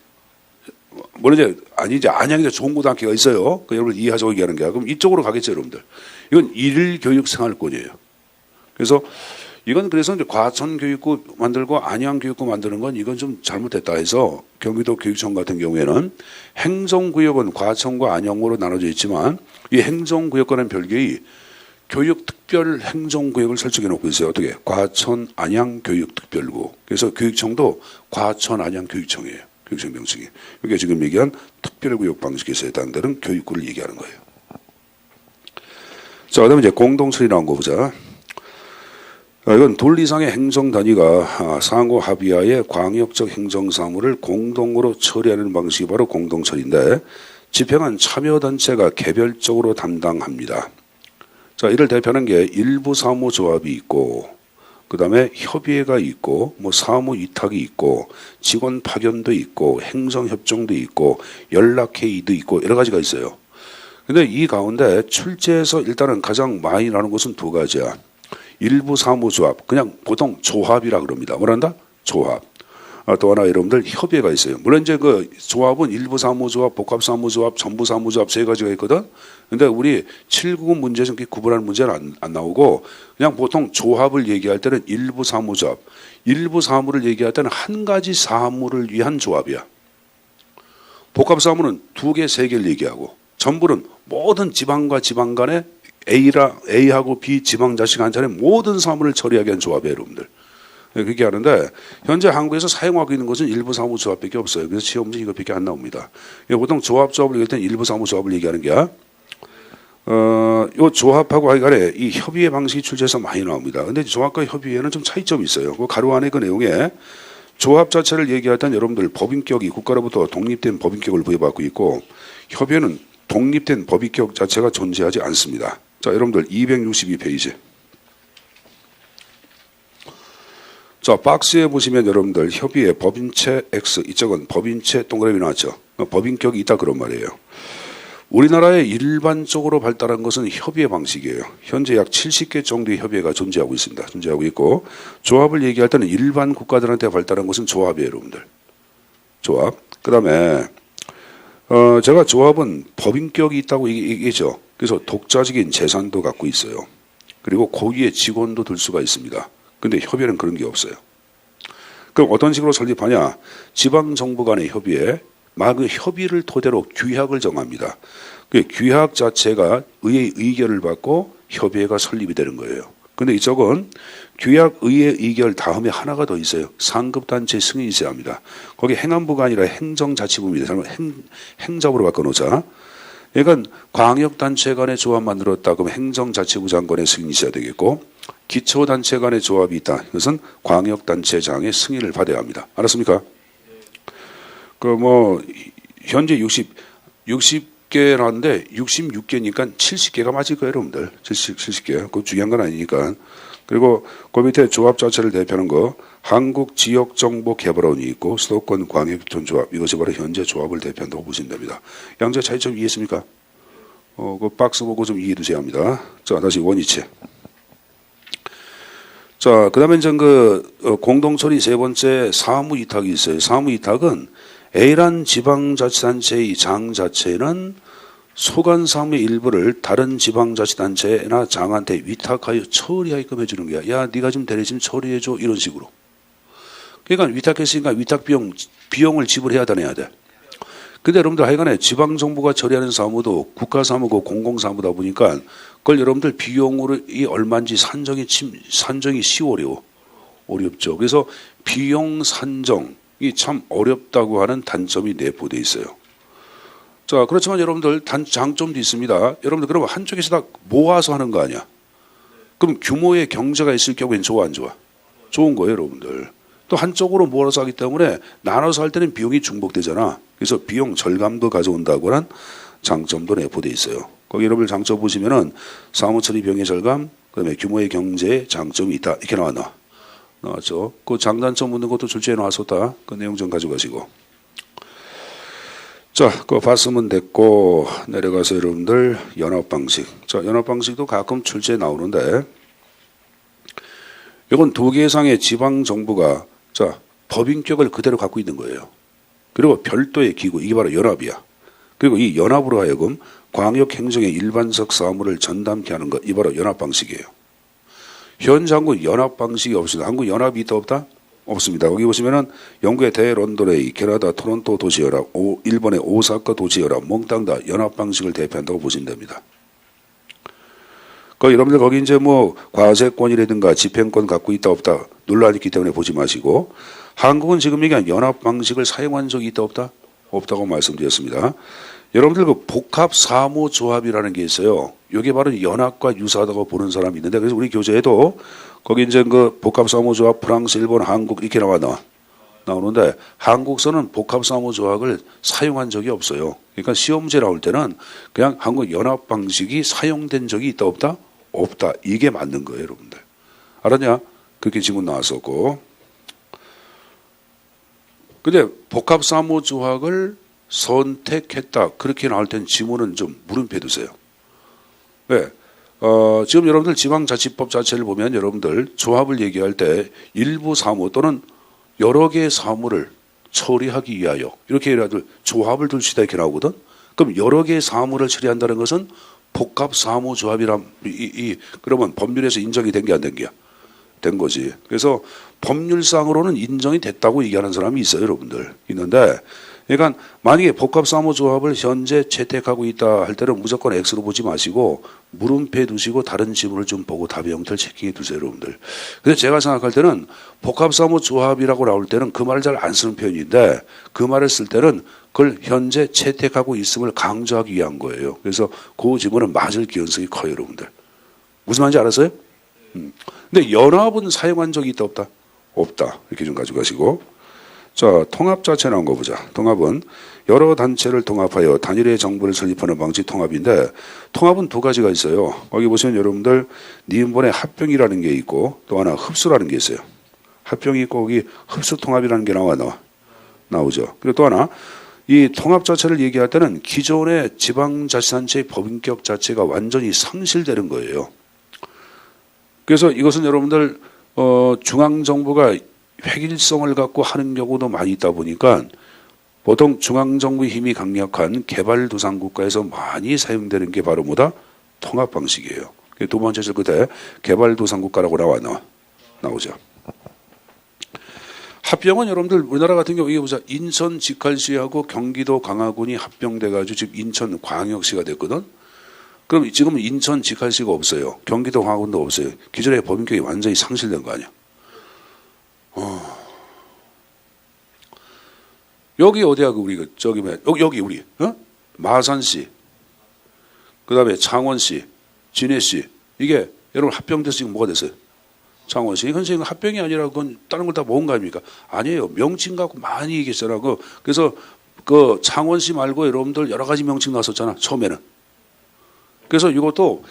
물론 이제 안양에 좋은 고등학교가 있어요. 그 여러분 이해하자고 얘기하는 게. 그럼 이쪽으로 가겠죠, 여러분들. 이건 일교육 생활권이에요. 그래서 이건 그래서 이제 과천 교육구 만들고 안양 교육구 만드는 건 이건 좀 잘못됐다 해서 경기도 교육청 같은 경우에는 행정구역은 과천과 안양으로 나눠져 있지만 이 행정구역과는 별개의 교육특별행정구역을 설정해 놓고 있어요. 어떻게? 과천 안양 교육특별구. 그래서 교육청도 과천 안양 교육청이에요. 교육청 명칭이. 이게 지금 얘기한 특별구역 방식에서 해당되는 교육구를 얘기하는 거예요. 자, 그다음에 이제 공동처리 나온 거 보자. 이건 둘 이상의 행정단위가 상호 합의하에 광역적 행정사무를 공동으로 처리하는 방식이 바로 공동처리인데 집행은 참여단체가 개별적으로 담당합니다. 자, 이를 대표하는 게 일부 사무조합이 있고 그 다음에 협의회가 있고 뭐 사무위탁이 있고 직원 파견도 있고 행정협정도 있고 연락회의도 있고 여러 가지가 있어요. 근데 이 가운데 출제에서 일단은 가장 많이 나오는 것은 두 가지야. 일부 사무조합, 그냥 보통 조합이라 그럽니다. 뭐란다? 조합. 또 하나 여러분들 협의회가 있어요. 물론 이제 그 조합은 일부 사무조합, 복합 사무조합, 전부 사무조합 세 가지가 있거든. 근데 우리 799 문제에서 구분하는 문제는 안 나오고 그냥 보통 조합을 얘기할 때는 일부 사무조합, 일부 사무를 얘기할 때는 한 가지 사무를 위한 조합이야. 복합 사무는 2개, 3개를 얘기하고 전부는 모든 지방과 지방 간에 A하고 B 지방자치가 한 차례 모든 사무를 처리하게 한 조합이에요, 여러분들. 그렇게 하는데 현재 한국에서 사용하고 있는 것은 일부 사무조합밖에 없어요. 그래서 시험 문제 이것밖에 안 나옵니다. 보통 조합을 얘기할 때는 일부 사무조합을 얘기하는 게 요 조합하고 하여간에 이 협의회 방식이 출제해서 많이 나옵니다. 근데 조합과 협의회는 좀 차이점이 있어요. 그 가로 안에 그 내용에 조합 자체를 얘기할 때는 여러분들 법인격이 국가로부터 독립된 법인격을 부여받고 있고 협의회는 독립된 법인격 자체가 존재하지 않습니다. 자, 여러분들 262페이지. 자, 박스에 보시면 여러분들 협의회 법인체 X, 이쪽은 법인체 동그라미 나왔죠. 법인격이 있다 그런 말이에요. 우리나라에 일반적으로 발달한 것은 협의회 방식이에요. 현재 약 70개 정도의 협의회가 존재하고 있습니다. 존재하고 있고 조합을 얘기할 때는 일반 국가들한테 발달한 것은 조합이에요, 여러분들. 조합. 그 다음에 제가 조합은 법인격이 있다고 얘기했죠. 그래서 독자적인 재산도 갖고 있어요. 그리고 고위의 직원도 들 수가 있습니다. 근데 협의회는 그런 게 없어요. 그럼 어떤 식으로 설립하냐? 지방정부 간의 협의회, 그 협의를 토대로 규약을 정합니다. 그 규약 자체가 의회의 의결을 받고 협의회가 설립이 되는 거예요. 근데 이쪽은 규약 의회 의결 다음에 하나가 더 있어요. 상급단체 승인이 있어야 합니다. 거기 행안부가 아니라 행정자치부입니다. 행자부로 바꿔놓자. 그러니까 광역단체 간의 조합 만들었다. 그럼 행정자치부 장관의 승인이 있어야 되겠고 기초단체 간의 조합이 있다. 이것은 광역단체장의 승인을 받아야 합니다. 알았습니까? 현재 60개라는데 66개니까 70개가 맞을 거예요, 여러분들. 70개. 그거 중요한 건 아니니까. 그리고 그 밑에 조합 자체를 대표하는 거 한국지역정보개발원이 있고 수도권 광역교통조합, 이것이 바로 현재 조합을 대표한다고 보시면 됩니다. 양자 차이점 이해했습니까? 그 박스 보고 좀 이해해 두셔야 합니다. 자, 다시 원위치. 자, 그 다음에 이제 공동처리 세 번째 사무위탁이 있어요. 사무위탁은 A란 지방자치단체의 장 자체는 소관 사무의 일부를 다른 지방자치단체나 장한테 위탁하여 처리하게끔 해주는 거야. 야, 네가 좀 대리점 처리해줘. 이런 식으로. 그러니까 위탁했으니까 위탁 비용을 지불해야 되내야 돼. 근데 여러분들 하여간에 지방정부가 처리하는 사무도 국가사무고 공공사무다 보니까 그걸 여러분들 비용으로 이 얼마인지 산정이 어렵죠. 그래서 비용 산정이 참 어렵다고 하는 단점이 내포되어 있어요. 자, 그렇지만 여러분들 장점도 있습니다. 여러분들 그러면 한쪽에서 다 모아서 하는 거 아니야? 그럼 규모의 경제가 있을 경우에는 좋아 안 좋아? 좋은 거예요, 여러분들. 또 한쪽으로 모아서 하기 때문에 나눠서 할 때는 비용이 중복되잖아. 그래서 비용 절감도 가져온다고 하는 장점도 내포되어 있어요. 거기 여러분들 장점 보시면은 사무처리 비용의 절감, 그다음에 규모의 경제에 장점이 있다. 이렇게 나왔죠. 그 장단점 묻는 것도 출제해 놨었다. 그 내용 좀 가져가시고. 자, 그거 봤으면 됐고 내려가서 여러분들 연합방식. 자, 연합방식도 가끔 출제에 나오는데 이건 두 개 이상의 지방정부가 자, 법인격을 그대로 갖고 있는 거예요. 그리고 별도의 기구, 이게 바로 연합이야. 그리고 이 연합으로 하여금 광역행정의 일반적 사무를 전담케 하는 것, 이 바로 연합방식이에요. 현재 한국 연합방식이 없습니다. 한국 연합이 있다 없다? 없습니다. 여기 보시면은 영국의 대런던의 캐나다 토론토 도시연합, 일본의 오사카 도시연합, 몽땅 다 연합방식을 대표한다고 보시면 됩니다. 여러분들 거기 이제 뭐 과세권이라든가 집행권 갖고 있다 없다 논란이 있기 때문에 보지 마시고, 한국은 지금 얘기한 연합 방식을 사용한 적이 있다 없다? 없다고 말씀드렸습니다. 여러분들 그 복합사무조합이라는 게 있어요. 이게 바로 연합과 유사하다고 보는 사람이 있는데, 그래서 우리 교재에도 거기 이제 그 복합사무조합 프랑스, 일본, 한국 이렇게 나오는데 한국서는 복합사무조합을 사용한 적이 없어요. 그러니까 시험제 나올 때는 그냥 한국 연합 방식이 사용된 적이 있다 없다? 없다. 이게 맞는 거예요, 여러분들. 알았냐? 그렇게 질문 나왔었고. 근데 복합사무조합을 선택했다. 그렇게 나올 땐 지문은 좀 물음표 두세요. 왜? 지금 여러분들 지방자치법 자체를 보면 여러분들 조합을 얘기할 때 일부 사무 또는 여러 개의 사무를 처리하기 위하여 이렇게 해라도 조합을 둘 수 있다 이렇게 나오거든. 그럼 여러 개의 사무를 처리한다는 것은 복합사무조합이란 그러면 법률에서 인정이 된 게 안 된 게야? 된 거지. 그래서 법률상으로는 인정이 됐다고 얘기하는 사람이 있어요, 여러분들. 있는데, 그러니까 만약에 복합사무조합을 현재 채택하고 있다 할 때는 무조건 X로 보지 마시고 물음표 두시고 다른 지문을 좀 보고 답의 형태를 체킹해 두세요, 여러분들. 그래서 제가 생각할 때는 복합사무조합이라고 나올 때는 그 말을 잘 안 쓰는 표현인데, 그 말을 쓸 때는 그걸 현재 채택하고 있음을 강조하기 위한 거예요. 그래서 그 지문은 맞을 가능성이 커요, 여러분들. 무슨 말인지 알았어요? 근데 연합은 사용한 적이 있다 없다? 없다. 이렇게 좀 가져가시고. 자, 통합 자체 나온 거 보자. 통합은 여러 단체를 통합하여 단일의 정부를 설립하는 방식 통합인데, 통합은 두 가지가 있어요. 거기 보시면 여러분들 니은본에 합병이라는 게 있고 또 하나 흡수라는 게 있어요. 합병이 있고 거기 흡수 통합이라는 게 나오죠. 그리고 또 하나 이 통합 자체를 얘기할 때는 기존의 지방자치단체의 법인격 자체가 완전히 상실되는 거예요. 그래서 이것은 여러분들 중앙정부가 획일성을 갖고 하는 경우도 많이 있다 보니까 보통 중앙정부의 힘이 강력한 개발도상국가에서 많이 사용되는 게 바로 뭐다? 통합 방식이에요. 두 번째 줄 끝에 개발도상국가라고 나오죠. 합병은 여러분들 우리나라 같은 경우 이게 보자. 인천 직할시하고 경기도 강화군이 합병돼가지고 지금 인천 광역시가 됐거든. 그럼 지금은 인천 직할시가 없어요. 경기도 강화군도 없어요. 기존의 법인격이 완전히 상실된 거 아니야. 여기 어디야 우리 저기 여기 우리 마산시, 그다음에 창원시, 진해시 이게 여러분 합병돼서 지금 뭐가 됐어요? 창원시. 이건 지금 합병이 아니라 그건 다른 걸 다 모은 거 아닙니까? 아니에요. 명칭 갖고 많이 얘기했잖아. 그래서 그 창원시 말고 여러분들 여러 가지 명칭 나왔었잖아 처음에는. 그래서 이것도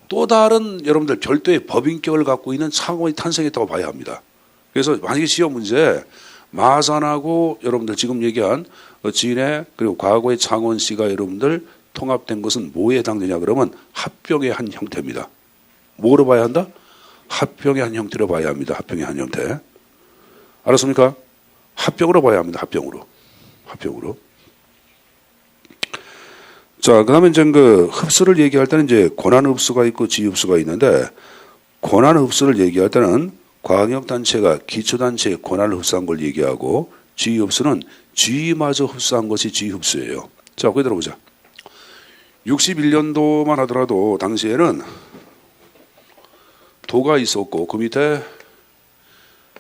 또 다른 여러분들 별도의 법인격을 갖고 있는 차원이 탄생했다고 봐야 합니다. 그래서 만약에 시험 문제 마산하고 여러분들 지금 얘기한 진해 그리고 과거의 창원 씨가 여러분들 통합된 것은 뭐에 해당되냐 그러면 합병의 한 형태입니다. 뭐로 봐야 한다? 합병의 한 형태로 봐야 합니다. 합병의 한 형태. 알았습니까? 합병으로 봐야 합니다. 합병으로. 합병으로. 자, 그다음에 이제 그 흡수를 얘기할 때는 이제 권한 흡수가 있고 지위 흡수가 있는데 권한 흡수를 얘기할 때는 광역단체가 기초단체의 권한을 흡수한 걸 얘기하고 지위 흡수는 지위마저 흡수한 것이 지위 흡수예요. 자, 거기 들어보자. 61년도만 하더라도 당시에는 도가 있었고 그 밑에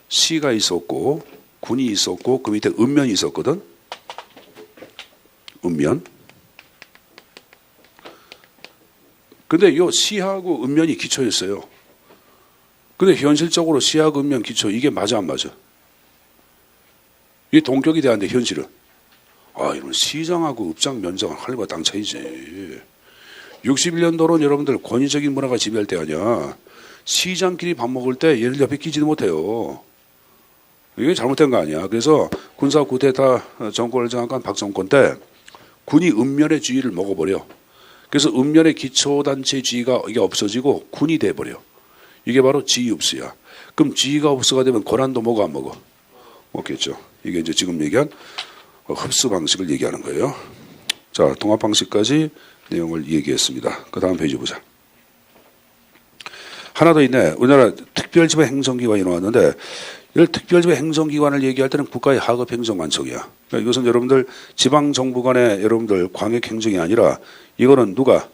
시가 있었고 군이 있었고 그 밑에 읍면이 있었거든. 읍면. 근데 이 시하고 읍면이 기초였어요. 근데 현실적으로 시하고 읍면 기초 이게 맞아 안 맞아? 이게 동격이 돼야하는데 현실은 이런 시장하고 읍장 면장은 하늘과 땅 차이지. 61년도로는 여러분들 권위적인 문화가 지배할 때 아니야. 시장끼리 밥 먹을 때 얘를 옆에 끼지도 못해요. 이게 잘못된 거 아니야. 그래서 군사 쿠데타 정권을 장악한 박정권 때 군이 읍면의 주의를 먹어버려. 그래서 읍면의 기초단체 지위가 이게 없어지고 군이 돼버려. 이게 바로 지위 흡수야. 그럼 지위가 흡수가 되면 권한도 먹어 안 먹어? 먹겠죠. 이게 이제 지금 얘기한 흡수 방식을 얘기하는 거예요. 자, 통합 방식까지 내용을 얘기했습니다. 그 다음 페이지 보자. 하나 더 있네. 우리나라 특별지방 행정기관이 나왔는데 이를 특별지방 행정기관을 얘기할 때는 국가의 하급 행정관청이야. 그러니까 이것은 여러분들 지방정부 간의 여러분들 광역행정이 아니라 이거는 누가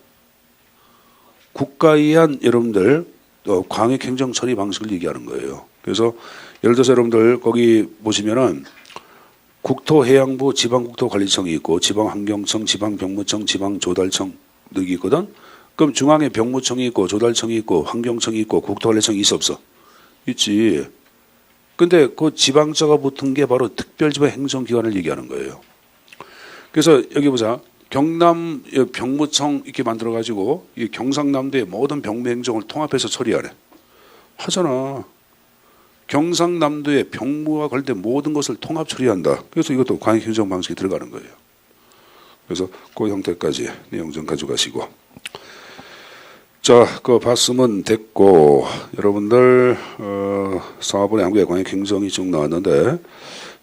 국가에 의한 여러분들 광역행정 처리 방식을 얘기하는 거예요. 그래서 예를 들어서 여러분들 거기 보시면은 국토해양부 지방국토관리청이 있고 지방환경청, 지방병무청, 지방조달청 등이 있거든. 그럼 중앙에 병무청이 있고 조달청이 있고 환경청이 있고 국토관리청이 있어 없어? 있지. 근데 그 지방자가 붙은 게 바로 특별지방 행정기관을 얘기하는 거예요. 그래서 여기 보자. 경남 병무청 이렇게 만들어가지고 이 경상남도의 모든 병무행정을 통합해서 처리하래. 하잖아. 경상남도의 병무와 관련된 모든 것을 통합 처리한다. 그래서 이것도 광역행정 방식이 들어가는 거예요. 그래서 그 형태까지 내용 좀 가져가시고. 자, 그거 봤으면 됐고, 여러분들, 4번에 한국의 광역행정이 쭉 나왔는데,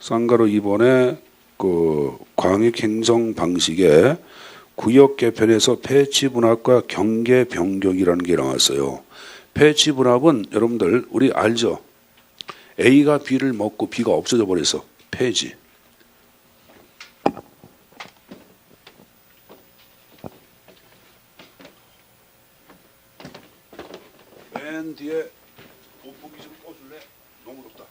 쌍가로 2번에 그 광역행정 방식의 구역 개편에서 폐치 분합과 경계 변경이라는 게 나왔어요. 폐치 분합은 여러분들, 우리 알죠? A가 B를 먹고 B가 없어져 버려서 폐지. 맨 뒤에 돋보기 좀 꺼줄래? 너무 덥다.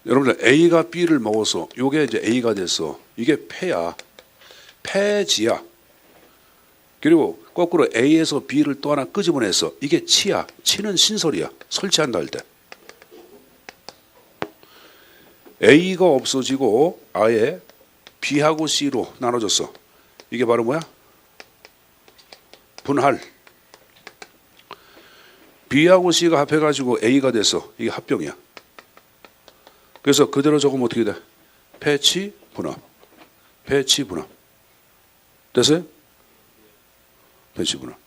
여러분들 A가 B를 먹어서 이게 이제 A가 됐어. 이게 폐야. 폐지야. 그리고 거꾸로 A에서 B를 또 하나 끄집어내서 이게 치야. 치는 신설이야. 설치한다 할 때. A가 없어지고 아예 B하고 C로 나눠졌어. 이게 바로 뭐야? 분할. B하고 C가 합해가지고 A가 됐어. 이게 합병이야. 그래서 그대로 적으면 어떻게 돼? 폐치 분합. 폐치 분합. 됐어요? 폐치 분합.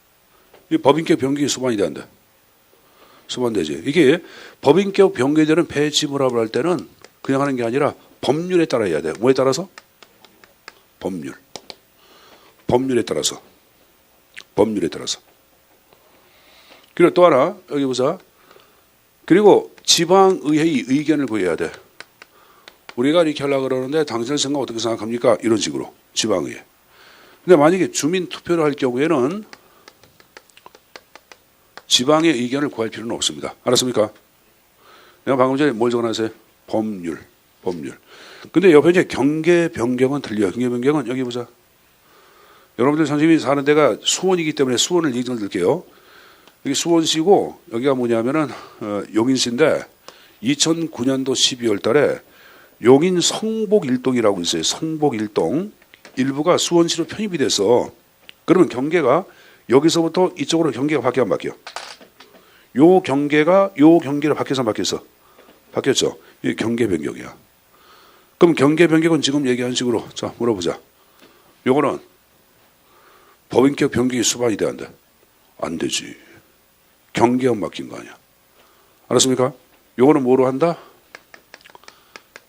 이 법인격 변경이 수반이 돼야 수반되지. 이게 법인격 변경되는 폐치 분합을 할 때는 그냥 하는 게 아니라 법률에 따라 해야 돼. 뭐에 따라서? 법률. 법률에 따라서. 법률에 따라서. 그리고 또 하나 여기 보자. 그리고 지방의회의 의견을 구해야 돼. 우리가 이렇게 하려고 그러는데 당신의 생각 어떻게 생각합니까? 이런 식으로 지방의회. 근데 만약에 주민 투표를 할 경우에는 지방의 의견을 구할 필요는 없습니다. 알았습니까? 내가 방금 전에 뭘 적어놨어요? 법률. 법률. 근데 옆에 이제 경계 변경은 틀려. 경계 변경은 여기 보자. 여러분들 선생님이 사는 데가 수원이기 때문에 수원을 얘기 좀 드릴게요. 여기 수원시고 여기가 뭐냐면은 용인시인데 2009년도 12월 달에 용인 성복일동이라고 있어요. 성복일동. 일부가 수원시로 편입이 돼서 그러면 경계가 여기서부터 이쪽으로 경계가 바뀌어 안 바뀌어? 요 경계로 바뀌어서 안 바뀌었어? 바뀌었죠? 이게 경계 변경이야. 그럼 경계 변경은 지금 얘기한 식으로 자 물어보자. 요거는 법인격 변경이 수반이 돼 안 돼? 안 되지. 경계만 바뀐 거 아니야. 알았습니까? 요거는 뭐로 한다?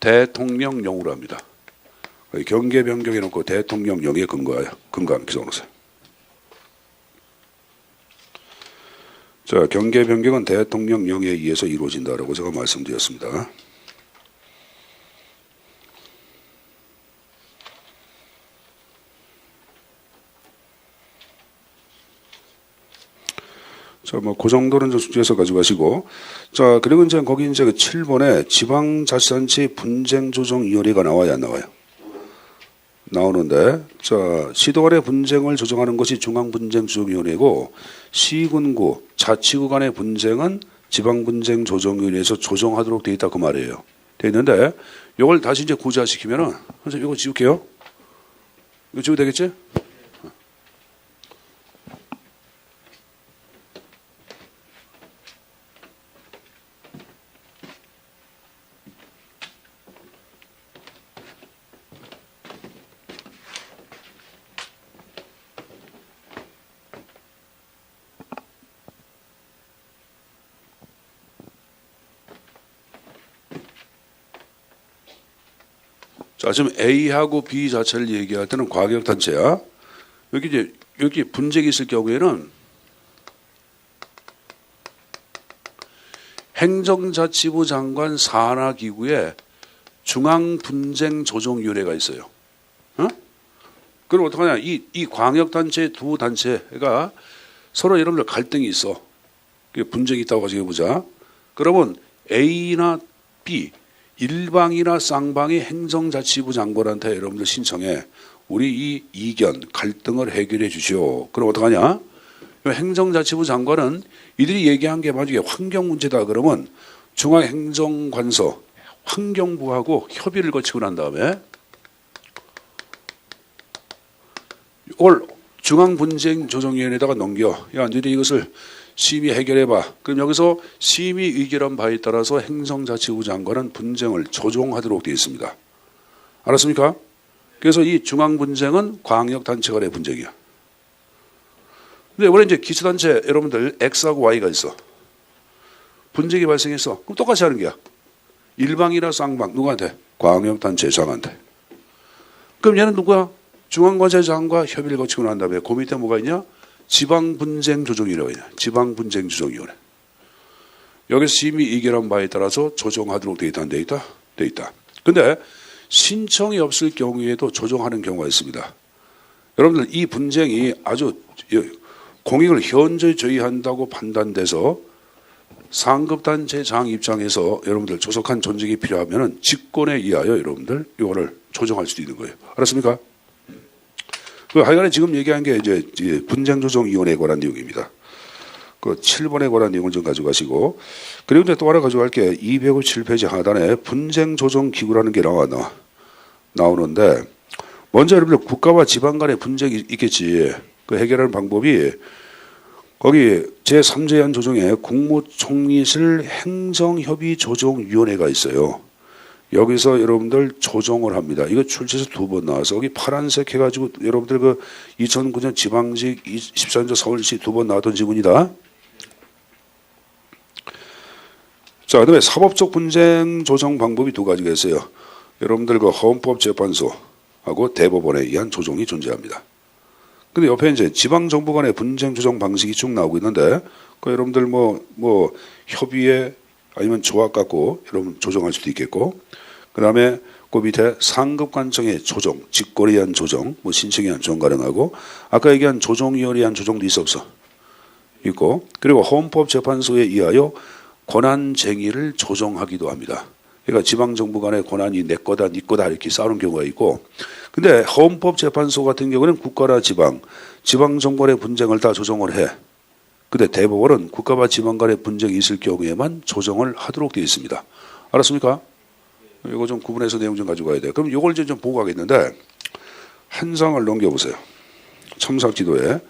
대통령령으로 합니다. 경계 변경해 놓고 대통령령에 근거하는 기성으로서. 자, 경계 변경은 대통령령에 의해서 이루어진다라고 제가 말씀드렸습니다. 자, 뭐, 그 정도는 좀 숙지해서 가져가시고. 자, 그리고 이제 거기 이제 그 7번에 지방자치단체 분쟁조정위원회가 나와야 안 나와요? 나오는데, 자, 시도 간의 분쟁을 조정하는 것이 중앙분쟁조정위원회고, 시군구, 자치구 간의 분쟁은 지방분쟁조정위원회에서 조정하도록 되어 있다 그 말이에요. 되어 있는데, 이걸 다시 이제 구자시키면은, 선생님 이거 지울게요. 이거 지우면 되겠지? 자, 지금 A하고 B 자체를 얘기할 때는 과격단체야. 여기 분쟁이 있을 경우에는 행정자치부 장관 산하기구에 중앙분쟁조정위원회가 있어요. 어? 그럼 어떡하냐? 이 광역단체 두 단체가 서로 여러분들 갈등이 있어. 분쟁이 있다고 가정해보자. 그러면 A나 B 일방이나 쌍방이 행정자치부 장관한테 여러분들 신청해. 우리 이 이견, 갈등을 해결해 주시오. 그럼 어떡하냐? 행정자치부 장관은 이들이 얘기한 게 만약에 환경 문제다 그러면 중앙행정관서, 환경부하고 협의를 거치고 난 다음에 이걸 중앙분쟁조정위원회에다가 넘겨. 야, 너희들이 이것을 심의 해결해봐. 그럼 여기서 심의 의결한 바에 따라서 행정자치부 장관은 분쟁을 조정하도록 되어 있습니다. 알았습니까? 그래서 이 중앙분쟁은 광역단체 간의 분쟁이야. 근데 원래 이제 기초단체 여러분들 X하고 Y가 있어. 분쟁이 발생했어. 그럼 똑같이 하는 거야. 일방이나 쌍방 누구한테? 광역단체 장한테. 그럼 얘는 누구야? 중앙관세장과 협의를 거치고 난 다음에 그 밑에 뭐가 있냐? 지방분쟁조정위원회가 있냐? 지방분쟁조정위원회. 여기서 심의 의결한 바에 따라서 조정하도록 되어 있다, 안 되어 있다? 되어 있다. 근데 신청이 없을 경우에도 조정하는 경우가 있습니다. 여러분들 이 분쟁이 아주 공익을 현저히 저해한다고 판단돼서 상급단체장 입장에서 여러분들 조속한 존중이 필요하면 직권에 의하여 여러분들 이거를 조정할 수도 있는 거예요. 알았습니까? 하여간에 지금 얘기한 게 이제 분쟁조정위원회에 관한 내용입니다. 그 7번에 관한 내용을 좀 가져가시고, 그리고 이제 또 하나 가져갈 게 257페이지 하단에 분쟁조정기구라는 게 나오는데, 먼저 여러분들 국가와 지방 간의 분쟁이 있겠지. 그 해결하는 방법이 거기 제3제한 조정에 국무총리실 행정협의조정위원회가 있어요. 여기서 여러분들 조정을 합니다. 이거 출제에서 2번 나와서 여기 파란색 해가지고 여러분들 그 2009년 지방직 14년 서울시 2번 나왔던 지문이다. 자, 그다음에 사법적 분쟁 조정 방법이 2가지가 있어요. 여러분들 그 헌법재판소하고 대법원에 의한 조정이 존재합니다. 근데 옆에 이제 지방정부 간의 분쟁 조정 방식이 쭉 나오고 있는데, 그 여러분들 뭐 협의회 아니면 조합 갖고 여러분 조정할 수도 있겠고, 그 다음에 그 밑에 상급관청의 조정, 직권에 의한 조정, 뭐 신청에 의한 조정 가능하고, 아까 얘기한 조정위원회에 의한 조정도 있어 없어? 있고, 그리고 헌법재판소에 의하여 권한쟁의를 조정하기도 합니다. 그러니까 지방정부 간의 권한이 내 거다, 네 거다 이렇게 싸우는 경우가 있고, 근데 헌법재판소 같은 경우는 국가나 지방정부 간의 분쟁을 다 조정을 해. 근데 대법원은 국가와 지방 간의 분쟁이 있을 경우에만 조정을 하도록 되어 있습니다. 알았습니까? 이거 좀 구분해서 내용 좀 가지고 가야 돼요. 그럼 이걸 이제 좀 보고 가겠는데 한 장을 넘겨보세요. 첨삭지도에.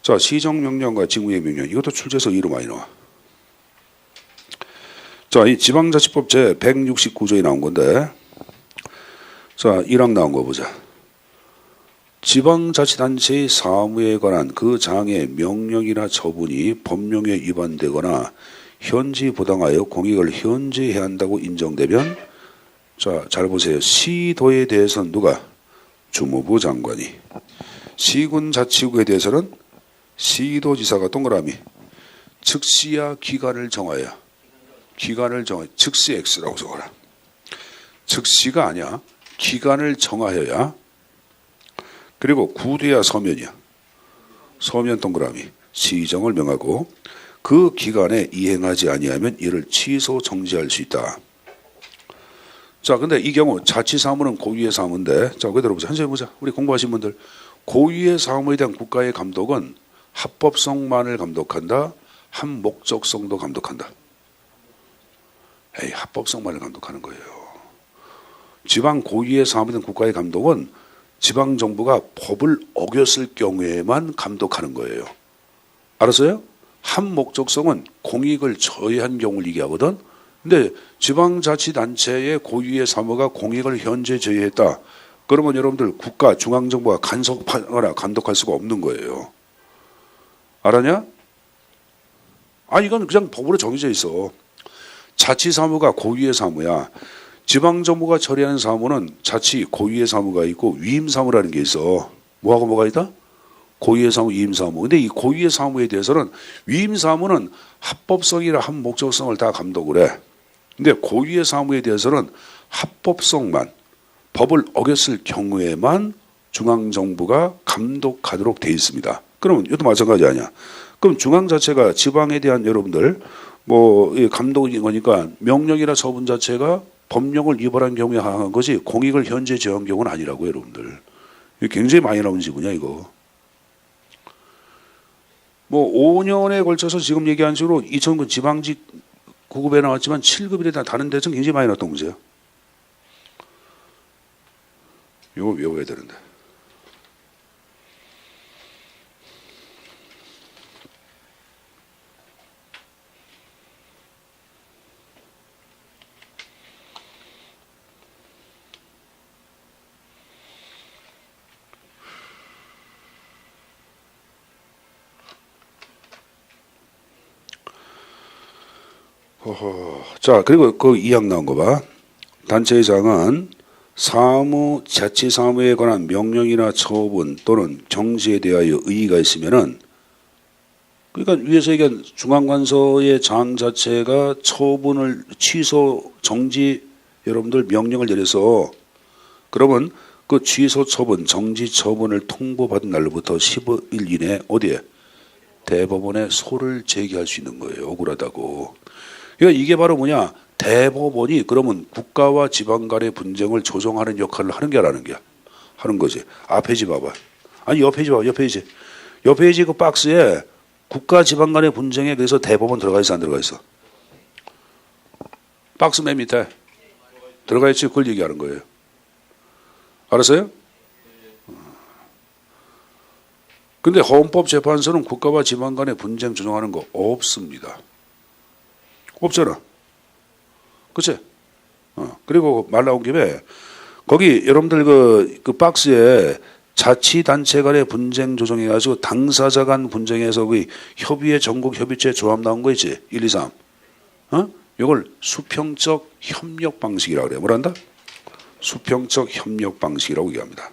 자, 시정명령과 직무의 명령. 이것도 출제서 2로 많이 나와. 자, 이 지방자치법 제 169조에 나온 건데, 자, 1항 나온 거 보자. 지방자치단체의 사무에 관한 그 장의 명령이나 처분이 법령에 위반되거나 현지 부당하여 공익을 현지해야 한다고 인정되면, 자, 잘 보세요. 시도에 대해서는 누가? 주무부 장관이. 시군자치구에 대해서는 시도지사가 동그라미. 즉시야 기간을 정하여. 기간을 정하여. 즉시 X라고 적어라. 즉시가 아니야. 기간을 정하여야. 그리고 구돼야 서면이야. 서면 동그라미. 시정을 명하고 그 기간에 이행하지 아니하면 이를 취소 정지할 수 있다. 자, 근데 이 경우 자치사무는 고유의 사무인데, 자, 그대로 보자. 한번 보자. 우리 공부하신 분들. 고유의 사무에 대한 국가의 감독은 합법성만을 감독한다. 한 목적성도 감독한다. 에이, 합법성만을 감독하는 거예요. 지방 고유의 사무에 대한 국가의 감독은 지방정부가 법을 어겼을 경우에만 감독하는 거예요. 알았어요? 한 목적성은 공익을 저해한 경우를 얘기하거든. 근데 지방자치단체의 고유의 사무가 공익을 현재 저해했다. 그러면 여러분들 국가 중앙정부가 간섭하거나 감독할 수가 없는 거예요. 알았냐? 아, 이건 그냥 법으로 정해져 있어. 자치사무가 고유의 사무야. 지방정부가 처리하는 사무는 자치 고유의 사무가 있고 위임사무라는 게 있어. 뭐하고 뭐가 있다? 고유의 사무, 위임사무. 근데 이 고유의 사무에 대해서는 위임사무는 합법성이나 한 목적성을 다 감독을 해. 근데 고유의 사무에 대해서는 합법성만, 법을 어겼을 경우에만 중앙정부가 감독하도록 돼 있습니다. 그러면 이것도 마찬가지 아니야. 그럼 중앙자체가 지방에 대한 여러분들 뭐 감독인 거니까 명령이나 처분 자체가 법령을 위반한 경우에 하는 거지 공익을 현재 저한 경우는 아니라고 여러분들. 이게 굉장히 많이 나온 지구냐 이거. 뭐 5년에 걸쳐서 지금 얘기한 식으로 2009 지방직 9급에 나왔지만 7급에 다른 데서 굉장히 많이 나왔던 문제야. 이거 외워야 되는데. 자, 그리고 그 2항 나온 거 봐. 단체장은 사무, 자치사무에 관한 명령이나 처분 또는 정지에 대하여 의의가 있으면은, 그러니까 위에서 얘기한 중앙관서의 장 자체가 처분을 취소, 정지 여러분들 명령을 내려서 그러면 그 취소 처분, 정지 처분을 통보받은 날로부터 15일 이내에 어디에? 대법원에 소를 제기할 수 있는 거예요. 억울하다고. 그러니까 이게 바로 뭐냐? 대법원이 그러면 국가와 지방 간의 분쟁을 조정하는 역할을 하는 게 안 하는 게 하는 거지. 앞에 지 봐봐. 아니 옆에 지 봐봐. 옆에 지 그 박스에 국가 지방 간의 분쟁에 그래서 대법원 들어가 있어 안 들어가 있어? 박스 맨 밑에 들어가 있지. 그걸 얘기하는 거예요. 알았어요? 근데 헌법재판소는 국가와 지방 간의 분쟁 조정하는 거 없습니다. 없잖아. 그치? 그리고 말 나온 김에 거기 여러분들 그 박스에 자치단체 간의 분쟁 조정해가지고 당사자 간 분쟁에서 그 협의회 전국 협의체 조합 나온 거 있지? 1, 2, 3. 이걸 수평적 협력 방식이라고 그래. 뭐란다? 수평적 협력 방식이라고 얘기합니다.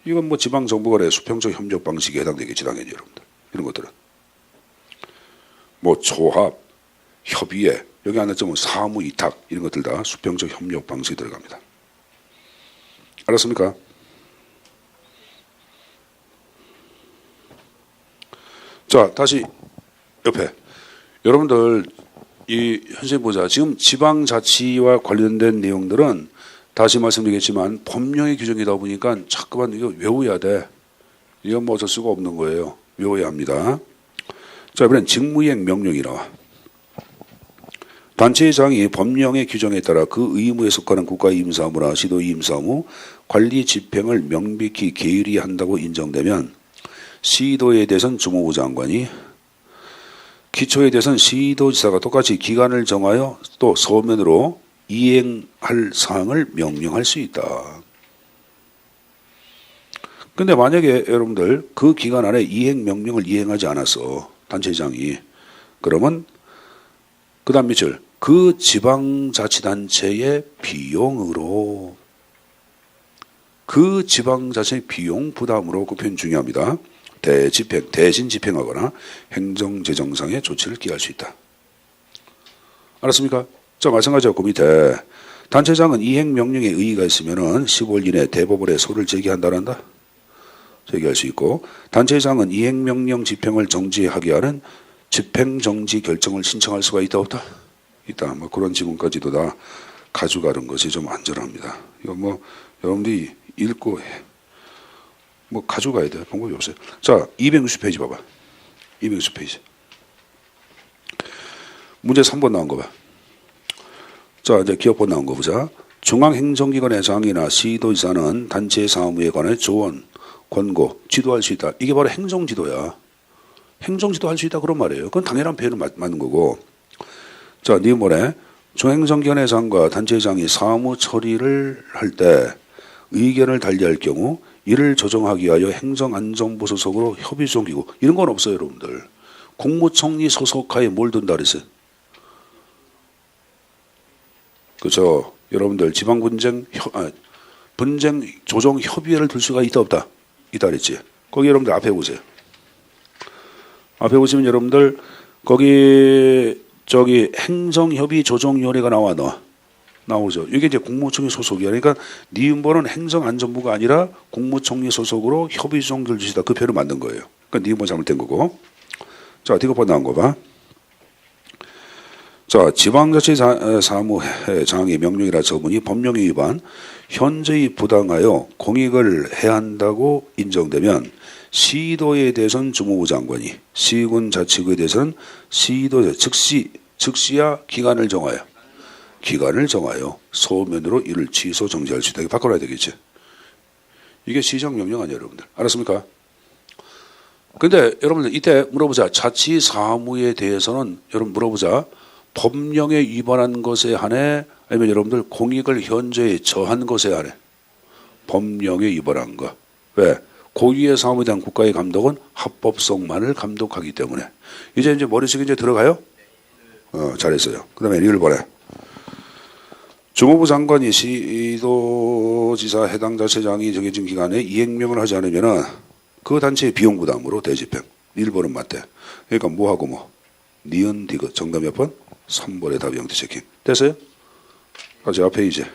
이건 뭐 지방정부 간의 수평적 협력 방식에 해당되겠지, 당연히 여러분들. 이런 것들은. 뭐 조합, 협의회, 여기 안에 좀 사무 위탁 이런 것들 다 수평적 협력 방식이 들어갑니다. 알았습니까? 자, 다시 옆에 여러분들 이 현재 보자. 지금 지방자치와 관련된 내용들은 다시 말씀드리겠지만 법령의 규정이다 보니까 자꾸만 이거 외워야 돼. 이건 뭐 어쩔 수가 없는 거예요. 외워야 합니다. 자, 이번엔 직무이행 명령이 나와. 단체장이 법령의 규정에 따라 그 의무에 속하는 국가 임사무나 시도 임사무 관리 집행을 명백히 게을히 한다고 인정되면 시도에 대해서는 주무부 장관이, 기초에 대해서는 시도지사가 똑같이 기간을 정하여 또 서면으로 이행할 사항을 명령할 수 있다. 근데 만약에 여러분들 그 기간 안에 이행 명령을 이행하지 않았어, 단체장이, 그러면 그 다음 며칠 그 지방자치단체의 비용으로, 그 지방자치의 비용 부담으로, 그 표현 중요합니다. 대신 집행하거나 행정재정상의 조치를 기할 수 있다. 알았습니까? 자, 마찬가지로 그 밑에 단체장은 이행명령에 의의가 있으면 15일 이내 대법원에 소를 제기한다란다. 제기할 수 있고, 단체장은 이행명령 집행을 정지하게 하는 집행정지 결정을 신청할 수가 있다 없다? 있다. 뭐 그런 지문까지도 다 가져가는 것이 좀 안전합니다. 이거 뭐 여러분들이 읽고 뭐 가져가야 돼. 방법이 없어요. 자, 260페이지 봐봐. 260페이지. 문제 3번 나온 거 봐. 자, 이제 기업번 나온 거 보자. 중앙행정기관의 장이나 시도지사는 단체 사무에 관해 조언, 권고, 지도할 수 있다. 이게 바로 행정지도야. 행정지도 할 수 있다 그런 말이에요. 그건 당연한 표현은 맞는 거고. 자, 니번에 중앙행정기관의 장과 단체장이 사무 처리를 할 때 의견을 달리할 경우 이를 조정하기 위하여 행정안전부 소속으로 협의조정기구, 이런 건 없어요 여러분들. 국무총리 소속하에 뭘 둔다 그랬어요? 그렇죠. 여러분들 지방분쟁 분쟁 조정 협의회를 둘 수가 있다 없다? 있다 그랬지. 거기 여러분들 앞에 보세요. 앞에 보시면 여러분들 거기 저기 행정협의 조정위원회가 나오죠. 이게 이제 국무총리 소속이야. 그러니까 니은번은 행정안전부가 아니라 국무총리 소속으로 협의조정을 주시다. 그 표현을 만든 거예요. 그러니까 니은번 잘못된 거고. 자, 디귿번 나온 거 봐. 자, 지방자치사무회 장의 명령이라 처분이 법령에 위반, 현저히 부당하여 공익을 해한다고 인정되면 시도에 대해서는 주무부 장관이, 시군자치구에 대해서는 시도에 즉시야 기간을 정하여 소면으로 이를 취소 정지할 수 있다. 이거 바꿔놔야 되겠지. 이게 시정명령 아니에요 여러분들. 알았습니까? 근데 여러분들 이때 물어보자. 자치사무에 대해서는 여러분 물어보자. 법령에 위반한 것에 한해, 아니면 여러분들 공익을 현저히 저한 것에 한해. 법령에 위반한 거. 왜? 고유의 사무에 대한 국가의 감독은 합법성만을 감독하기 때문에. 이제 머릿속에 이제 들어가요? 잘했어요. 그 다음에 이걸 보래. 주무부 장관이 시도지사 해당 자체장이 정해진 기간에 이행명을 하지 않으면 그 단체의 비용 부담으로 대집행. 1번은 맞대. 그러니까 뭐하고 뭐. 니은 디귿. 정답 몇 번? 3번의 답이 형태 체킹. 됐어요? 다시 앞에 이제.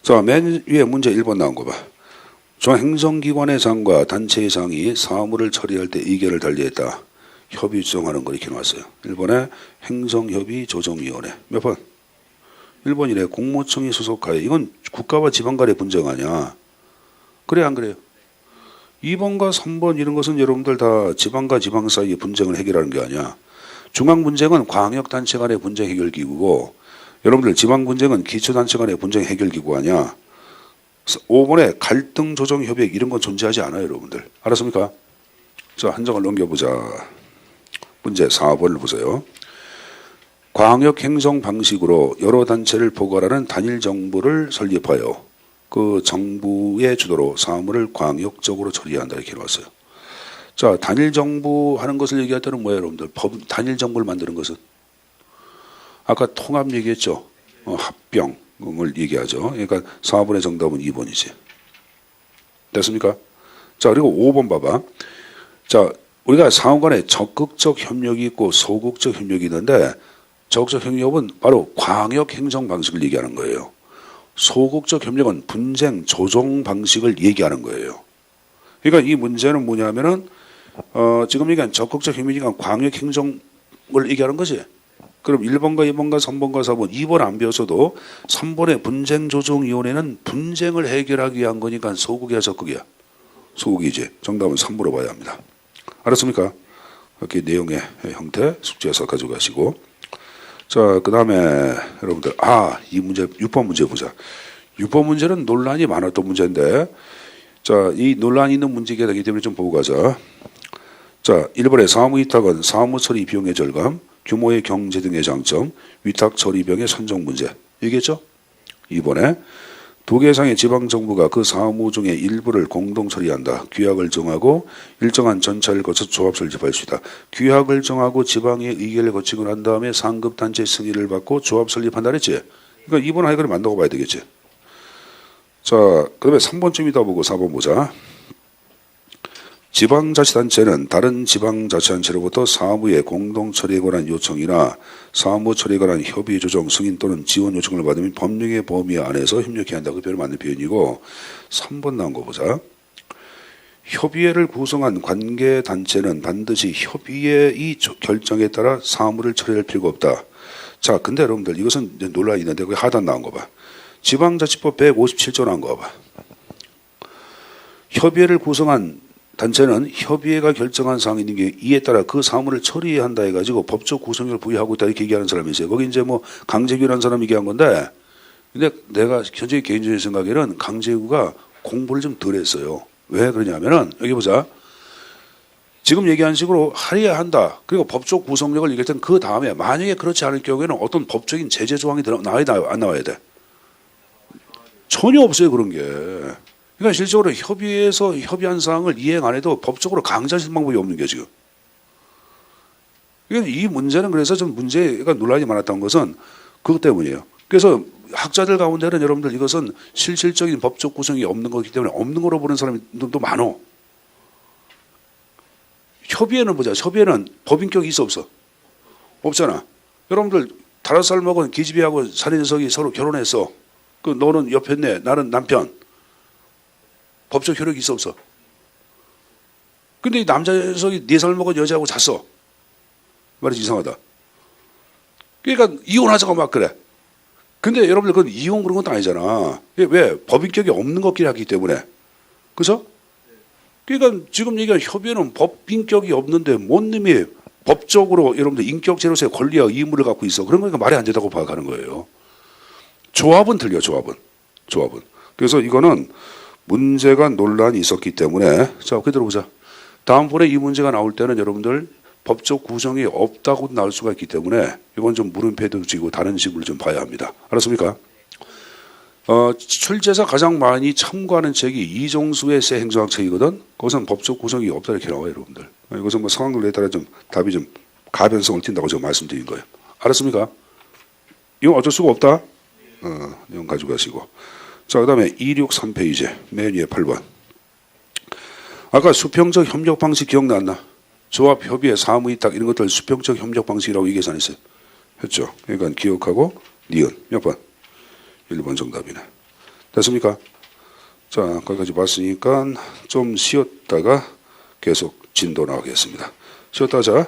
자, 맨 위에 문제 1번 나온 거 봐. 중앙행정기관의 장과 단체의 장이 사무를 처리할 때 의견을 달리했다. 협의 조정하는 걸 이렇게 나왔어요. 1번에 행정협의조정위원회. 몇 번? 1번이래. 국무총리 소속하에. 이건 국가와 지방 간의 분쟁 아니야. 그래 안 그래요? 2번과 3번 이런 것은 여러분들 다 지방과 지방 사이의 분쟁을 해결하는 게 아니야. 중앙 분쟁은 광역단체 간의 분쟁 해결기구고, 여러분들 지방 분쟁은 기초단체 간의 분쟁 해결기구 아니야. 5번에 갈등 조정 협약 이런 건 존재하지 않아요 여러분들. 알았습니까? 자, 한 장을 넘겨보자. 문제 4번을 보세요. 광역행정 방식으로 여러 단체를 포괄하는 단일 정부를 설립하여 그 정부의 주도로 사무를 광역적으로 처리한다 이렇게 나왔어요. 자, 단일 정부 하는 것을 얘기할 때는 뭐예요 여러분들? 단일 정부를 만드는 것은 아까 통합 얘기했죠. 합병을 얘기하죠. 그러니까 4번의 정답은 2번이지. 됐습니까? 자, 그리고 5번 봐봐. 자, 우리가 상호 간에 적극적 협력이 있고 소극적 협력이 있는데, 적극적 협력은 바로 광역 행정 방식을 얘기하는 거예요. 소극적 협력은 분쟁 조정 방식을 얘기하는 거예요. 그러니까 이 문제는 뭐냐면은 지금 얘기한 적극적 협력이니까 광역 행정을 얘기하는 거지. 그럼 1번과 2번과 3번과 4번, 2번 안 배웠어도 3번의 분쟁조정위원회는 분쟁을 해결하기 위한 거니까 소극이야 적극이야? 소극이지. 정답은 3번으로 봐야 합니다. 알았습니까? 이렇게 내용의 형태 숙제에서 가져가시고, 자, 그 다음에 여러분들, 이 문제, 6번 문제 보자. 6번 문제는 논란이 많았던 문제인데, 자, 이 논란이 있는 문제가 되기 때문에 좀 보고 가자. 자, 1번에 사무위탁은 사무처리 비용의 절감, 규모의 경제 등의 장점, 위탁 처리 비용의 선정 문제. 얘기했죠? 2번에 두 개 이상의 지방정부가 그 사무 중에 일부를 공동 처리한다. 규약을 정하고 일정한 전차를 거쳐 조합 설립할 수 있다. 규약을 정하고 지방의 의결을 거치고 난 다음에 상급단체 승인을 받고 조합 설립한다 그랬지? 그러니까 2번 하이거를 만들어 봐야 되겠지. 자, 그 다음에 3번쯤이다 보고 4번 보자. 지방자치단체는 다른 지방자치단체로부터 사무의 공동처리에 관한 요청이나 사무처리에 관한 협의 조정, 승인 또는 지원 요청을 받으면 법령의 범위 안에서 협력해야 한다. 그 표현을 맞는 표현이고 3번 나온 거 보자. 협의회를 구성한 관계단체는 반드시 협의회의 결정에 따라 사무를 처리할 필요가 없다. 자, 근데 여러분들 이것은 이제 논란이 있는데 그 하단 나온 거 봐. 지방자치법 157조 나온 거 봐. 협의회를 구성한 단체는 협의회가 결정한 사항이 있는 게 이에 따라 그 사무를 처리해야 한다 해가지고 법적 구성력을 부여하고 있다 이렇게 얘기하는 사람이 있어요. 거기 이제 뭐 강재규라는 사람이 얘기한 건데, 근데 내가 현재 개인적인 생각에는 강재규가 공부를 좀 덜 했어요. 왜 그러냐면은 여기 보자. 지금 얘기한 식으로 하려야 한다. 그리고 법적 구성력을 얘기할 땐 그 다음에 만약에 그렇지 않을 경우에는 어떤 법적인 제재 조항이 나와야 안 나와야 돼. 전혀 없어요 그런 게. 그러니까 실질적으로 협의회에서 협의한 사항을 이행 안 해도 법적으로 강제하실 방법이 없는 게 지금. 이 문제는 그래서 좀 문제가 논란이 많았던 것은 그것 때문이에요. 그래서 학자들 가운데는 여러분들 이것은 실질적인 법적 구성이 없는 거기 때문에 없는 거로 보는 사람도 많어. 협의회는 보자. 협의회는 법인격이 있어 없어? 없잖아. 여러분들 5살 먹은 기집애하고 살인석이 서로 결혼했어. 그 너는 옆에 있네. 나는 남편. 법적 효력이 있어 없어? 근데 이 남자 녀석이 4살 먹은 여자하고 잤어. 말이 이상하다. 그러니까 이혼하자고 막 그래. 근데 여러분들 그건 이혼 그런 것도 아니잖아. 왜? 법인격이 없는 것끼리 하기 때문에. 그죠? 그러니까 지금 얘기한 협의회는 법인격이 없는데 뭔 놈이 법적으로 여러분들 인격제로서의 권리와 의무를 갖고 있어. 그런 거니까 말이 안 된다고 파악하는 거예요. 조합은 틀려, 조합은. 그래서 이거는 문제가 논란이 있었기 때문에, 자, 그대로 보자. 다음번에 이 문제가 나올 때는 여러분들 법적 구성이 없다고 나올 수가 있기 때문에 이건 좀 물음표도 지고 다른 식으로 좀 봐야 합니다. 알았습니까? 출제자 가장 많이 참고하는 책이 이종수의 새 행정학 책이거든. 그것은 법적 구성이 없다 이렇게 나와요, 여러분들. 이것은 뭐 상황들에 따라 좀 답이 좀 가변성을 띈다고 제가 말씀드린 거예요. 알았습니까? 이건 어쩔 수가 없다. 이건 가져가시고. 자, 그 다음에 263페이지 맨 위에 8번. 아까 수평적 협력 방식 기억났나? 조합, 협의회, 사무위탁 이런 것들 수평적 협력 방식이라고 이 계산했어요. 했죠. 그러니까 기억하고 니은 몇 번? 1번 정답이네. 됐습니까? 자, 거기까지 봤으니까 좀 쉬었다가 계속 진도 나가겠습니다. 쉬었다 하자.